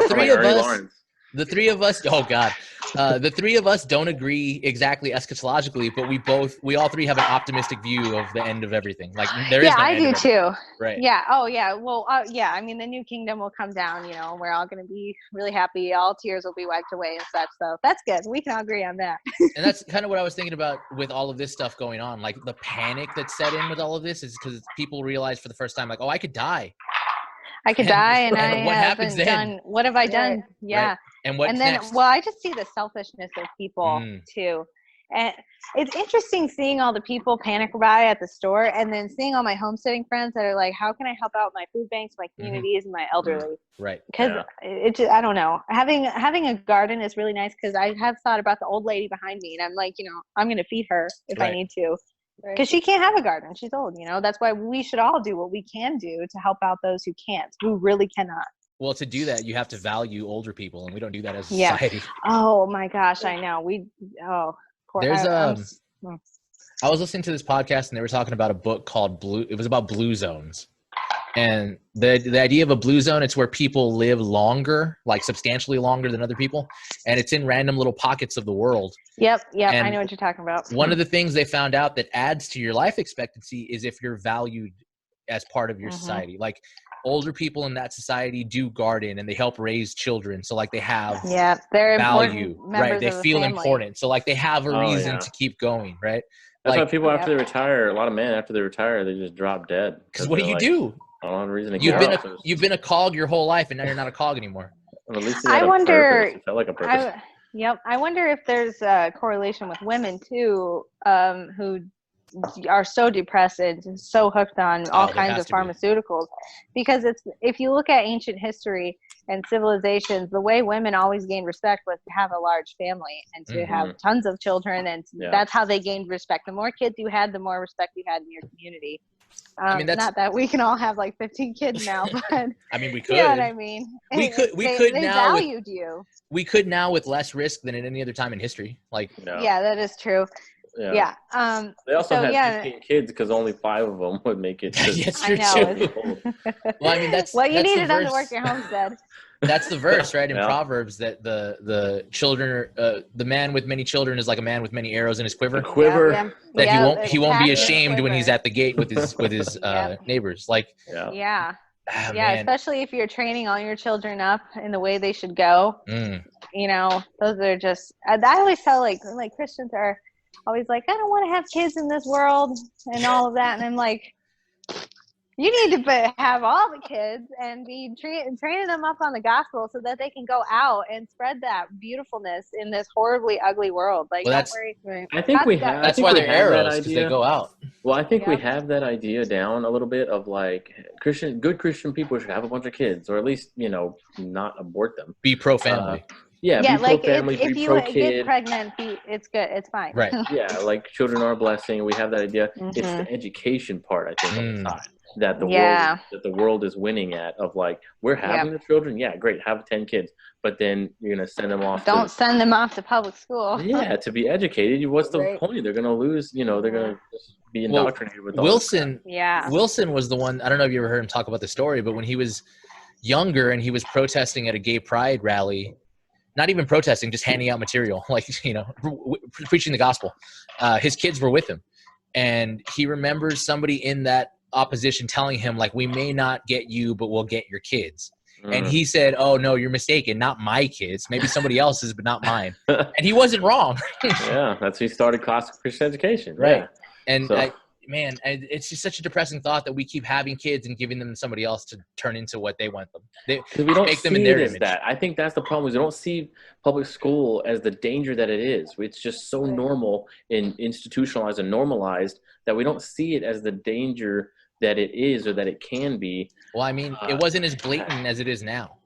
three of us. Oh God, the three of us don't agree exactly eschatologically, but we all three have an optimistic view of the end of everything. Like, there is. Yeah, I do too. Right. Yeah. Oh yeah. Well, yeah. I mean, the new kingdom will come down. We're all going to be really happy. All tears will be wiped away and such. So that's good. We can all agree on that. And that's kind of what I was thinking about with all of this stuff going on. Like, the panic that's set in with all of this is because people realize for the first time, like, oh, I could die. I could die, and what happens then? What have I done? Yeah. Right. And what's next? Well, I just see the selfishness of people too. And it's interesting seeing all the people panic buy at the store, and then seeing all my homesteading friends that are like, how can I help out my food banks, my communities, and my elderly? Right. Because I don't know. Having a garden is really nice, because I have thought about the old lady behind me, and I'm like, I'm going to feed her if I need to. Because she can't have a garden. She's old, That's why we should all do what we can do to help out those who can't, who really cannot. Well, to do that, you have to value older people, and we don't do that as a society. Oh my gosh, I know. I was listening to this podcast, and they were talking about a book called Blue. It was about blue zones, and the idea of a blue zone, it's where people live longer, like substantially longer than other people, and it's in random little pockets of the world. Yep. And I know what you're talking about. One of the things they found out that adds to your life expectancy is if you're valued as part of your society. Like older people in that society do garden and they help raise children. So like they have they're value, right? They feel family. important. So like they have a reason to keep going, right? That's why people after they retire, a lot of men after they retire, they just drop dead. Because what do you do? I don't have a reason to get out. You've been a cog your whole life, and now you're not a cog anymore. Well, at least I wonder. It felt like a purpose. I wonder if there's a correlation with women too, who are so depressed and so hooked on all kinds of pharmaceuticals. Because if you look at ancient history and civilizations, the way women always gained respect was to have a large family and to have tons of children, and that's how they gained respect. The more kids you had, the more respect you had in your community. Not that we can all have like 15 kids now, but I mean, we could. You know what I mean? We could they now. Valued you. We could now with less risk than at any other time in history. Like, yeah, that is true. Yeah. They also had 15 kids because only 5 of them would make it. Yes, true too. Well, I mean, you needed them to work your homestead. That's the verse, right, in Proverbs, that the children, the man with many children is like a man with many arrows in his quiver. That he won't be ashamed when he's at the gate with his neighbors. Like, especially if you're training all your children up in the way they should go. You know, those are just. I always tell like Christians are always like, I don't want to have kids in this world and all of that, and I'm like, you need to have all the kids and be training them up on the gospel so that they can go out and spread that beautifulness in this horribly ugly world. Like, well, I think we have. That's why they're arrows, because they go out. Well, I think we have that idea down a little bit of like good Christian people should have a bunch of kids, or at least not abort them. Be pro-family. Be like pro-family, if you get pregnant, it's good. It's fine. Right. Yeah, like children are a blessing. We have that idea. It's the education part, I think, on the side that the world is winning at. Of like, we're having the children. Yeah, great. Have 10 kids, but then you're gonna send them off. Don't send them off to public school. Yeah, to be educated. What's the point? They're gonna lose. They're gonna just be indoctrinated with Wilson. Wilson was the one. I don't know if you ever heard him talk about the story, but when he was younger and he was protesting at a gay pride rally. Not even protesting, just handing out material, like, preaching the gospel. His kids were with him. And he remembers somebody in that opposition telling him, like, we may not get you, but we'll get your kids. And he said, oh, no, you're mistaken. Not my kids. Maybe somebody else's, but not mine. And he wasn't wrong. He started classical Christian education. Right. Yeah. And it's just such a depressing thought that we keep having kids and giving them to somebody else to turn into what they want them. We don't make them in their image. That. I think that's the problem. Is we don't see public school as the danger that it is. It's just so normal and institutionalized and normalized that we don't see it as the danger that it is or that it can be. Well, I mean, it wasn't as blatant as it is now.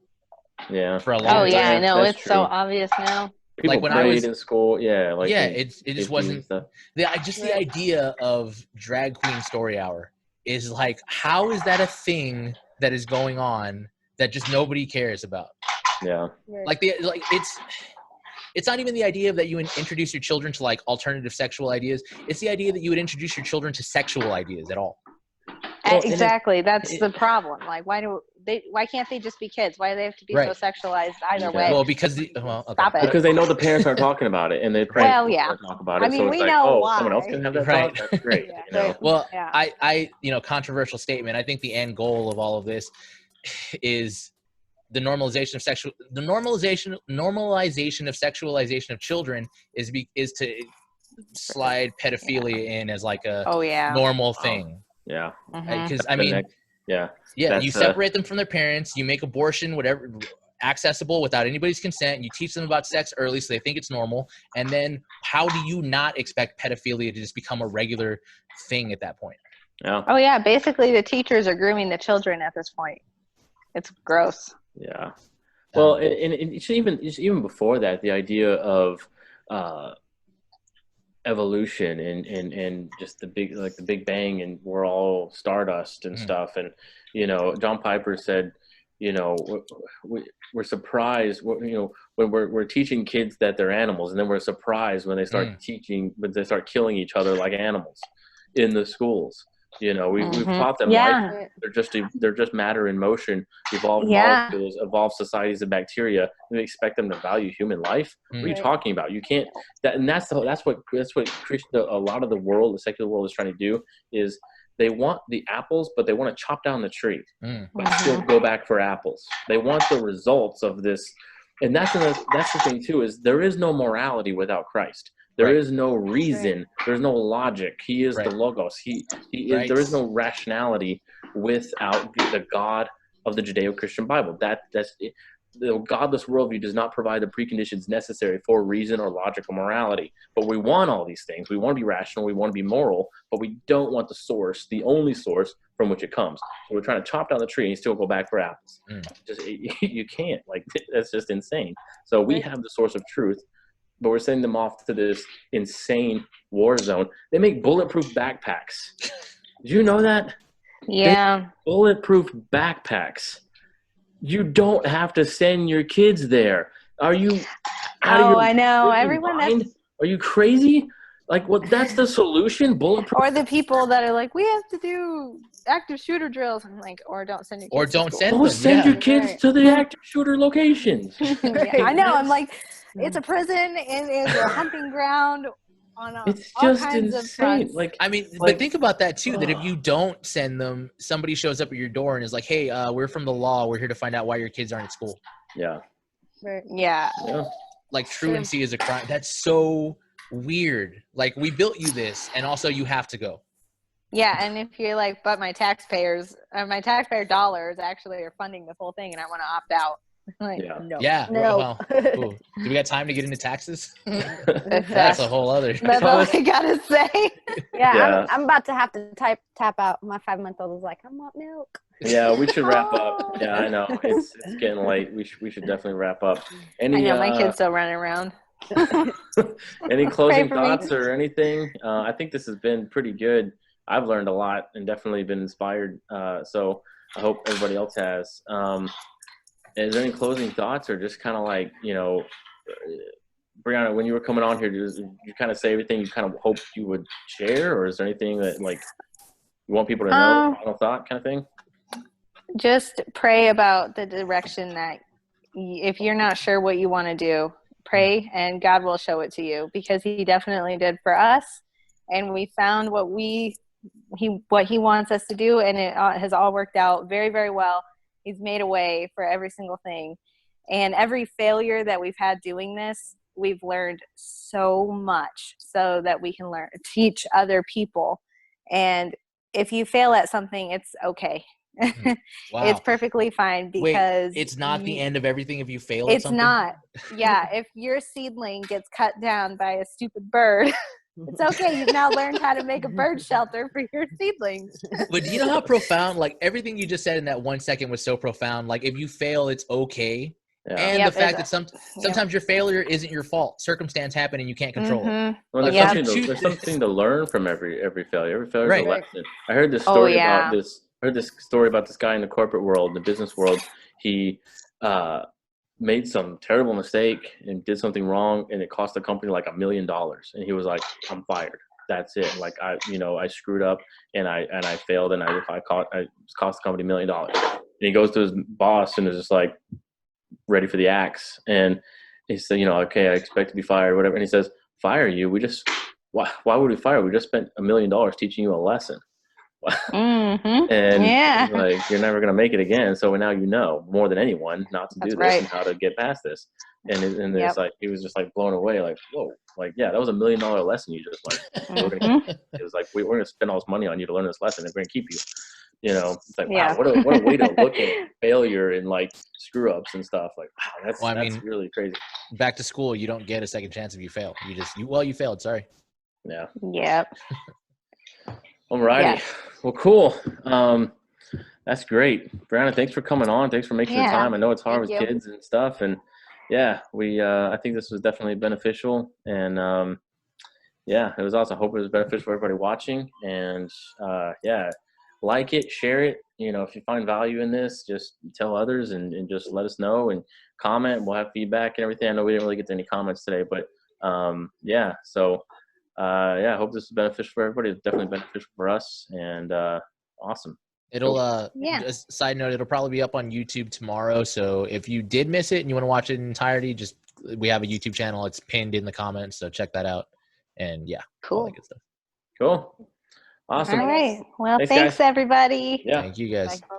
Yeah. For a long time. Oh yeah, I know. It's so obvious now. People like when prayed I was in school, it just wasn't the idea of drag queen story hour is like, how is that a thing that is going on that just nobody cares about? Yeah, it's not even the idea of that you introduce your children to like alternative sexual ideas. It's the idea that you would introduce your children to sexual ideas at all. Well, exactly. That's the problem. Like, why can't they just be kids? Why do they have to be so sexualized either way? Well, because stop it. Because they know the parents aren't talking about it, and they talk about it. I mean, so we it's know like, why. Someone else can have that right. thought. That's great. Well, I controversial statement. I think the end goal of all of this is the normalization of sexualization of children is to slide pedophilia in as like a normal thing. Yeah. Because I mean, you separate them from their parents, you make abortion whatever accessible without anybody's consent, you teach them about sex early so they think it's normal, and then how do you not expect pedophilia to just become a regular thing at that point? Yeah. Oh yeah, basically the teachers are grooming the children at this point. It's gross. Yeah. Well, and it's even before that, the idea of evolution and just the Big Bang, and we're all stardust and stuff. And John Piper said you know, we're surprised, you know, when we're teaching kids that they're animals, and then we're surprised when they start when they start killing each other like animals in the schools. You know, we've taught them life. They're just matter in motion, evolved molecules, evolved societies of bacteria. And we expect them to value human life. What are you talking about? You can't. That's what a lot of the world, the secular world, is trying to do. Is they want the apples, but they want to chop down the tree, but still go back for apples. They want the results of this, and that's the thing too. Is there is no morality without Christ. There is no reason. There's no logic. He is the Logos. He is. There is no rationality without the God of the Judeo-Christian Bible. That's it. The godless worldview does not provide the preconditions necessary for reason or logic or morality. But we want all these things. We want to be rational. We want to be moral. But we don't want the source, the only source from which it comes. So we're trying to chop down the tree and still go back for apples. You can't. Like, that's just insane. So we have the source of truth, but we're sending them off to this insane war zone. They make bulletproof backpacks. Did you know that? Yeah. Bulletproof backpacks. You don't have to send your kids there. Are you out of your I know. Everyone mind? Are you crazy? Like, what? That's the solution? Bulletproof? Or the people that are like, we have to do active shooter drills. I'm like, or don't send your kids. Or don't send them. Don't send your kids to the active shooter locations. I know. I'm like, it's a prison and it's a hunting ground. It's just insane. Like, I mean, but think about that too, that if you don't send them, somebody shows up at your door and is like, hey, we're from the law. We're here to find out why your kids aren't at school. Yeah. Yeah. Like, truancy is a crime. That's so weird. Like, we built you this, and also you have to go. Yeah, and if you're like, but my taxpayer dollars actually are funding this whole thing and I want to opt out. Like, no. Yeah. No. Well, do we got time to get into taxes? That's a whole other. That's all I gotta say. Yeah. I'm about to have to tap out. My 5-month-old is like, I want milk. Yeah, we should wrap up. Yeah, I know it's getting late. We should definitely wrap up. I know my kid's still running around. Any closing thoughts or anything? I think this has been pretty good. I've learned a lot and definitely been inspired. So I hope everybody else has. Is there any closing thoughts, or just kind of like, you know, Brianna, when you were coming on here, did you kind of say everything you kind of hoped you would share, or is there anything that, like, you want people to know, final thought kind of thing? Just pray about the direction that, if you're not sure what you want to do, pray and God will show it to you, because he definitely did for us. And we found what he wants us to do, and it has all worked out very, very well. He's made a way for every single thing. And every failure that we've had doing this, we've learned so much so that we can teach other people. And if you fail at something, it's okay. Wow. It's perfectly fine, because it's not the end of everything if you fail at something? It's not. Yeah, if your seedling gets cut down by a stupid bird, it's okay. You've now learned how to make a bird shelter for your seedlings. But do you know how profound, like, everything you just said in that 1 second was so profound. Like, if you fail, it's okay. Yeah. And the fact that sometimes your failure isn't your fault. Circumstance happen and you can't control it. Well, there's something to learn from every failure. Every failure is a lesson. I heard this story about this. I heard this story about this guy in the corporate world, the business world. He made some terrible mistake and did something wrong, and it cost the company like $1 million. And he was like, I'm fired. That's it. Like, I screwed up and I failed, and I cost the company $1 million. And he goes to his boss and is just like, ready for the axe. And he said, okay, I expect to be fired, whatever. And he says, fire you? Why would we fire? We just spent $1 million teaching you a lesson. And like, you're never going to make it again. So now you know more than anyone not to do this and how to get past this. And it's like, he was just like blown away, like, whoa, like, yeah, that was $1 million lesson you just learned. It was like, we're going to spend all this money on you to learn this lesson, and we're going to keep you. It's like, wow, what a way to look at failure and like screw ups and stuff. Like, wow, that's really crazy. Back to school, you don't get a second chance if you fail. You failed. Sorry. Yeah. Yep. Alrighty. Yeah. Well, cool. That's great. Brianna, thanks for coming on. Thanks for making the time. I know it's hard with kids and stuff. And yeah, I think this was definitely beneficial. And it was awesome. I hope it was beneficial for everybody watching. And like it, share it, if you find value in this, just tell others and just let us know and comment. We'll have feedback and everything. I know we didn't really get to any comments today, but yeah. So I hope this is beneficial for everybody. It's definitely beneficial for us, and awesome. It'll just side note, it'll probably be up on YouTube tomorrow. So if you did miss it and you want to watch it in entirety, we have a YouTube channel. It's pinned in the comments, so check that out. And yeah, cool. All that good stuff. Cool. Awesome. All right. Well, thanks everybody. Yeah. Thank you guys. Bye.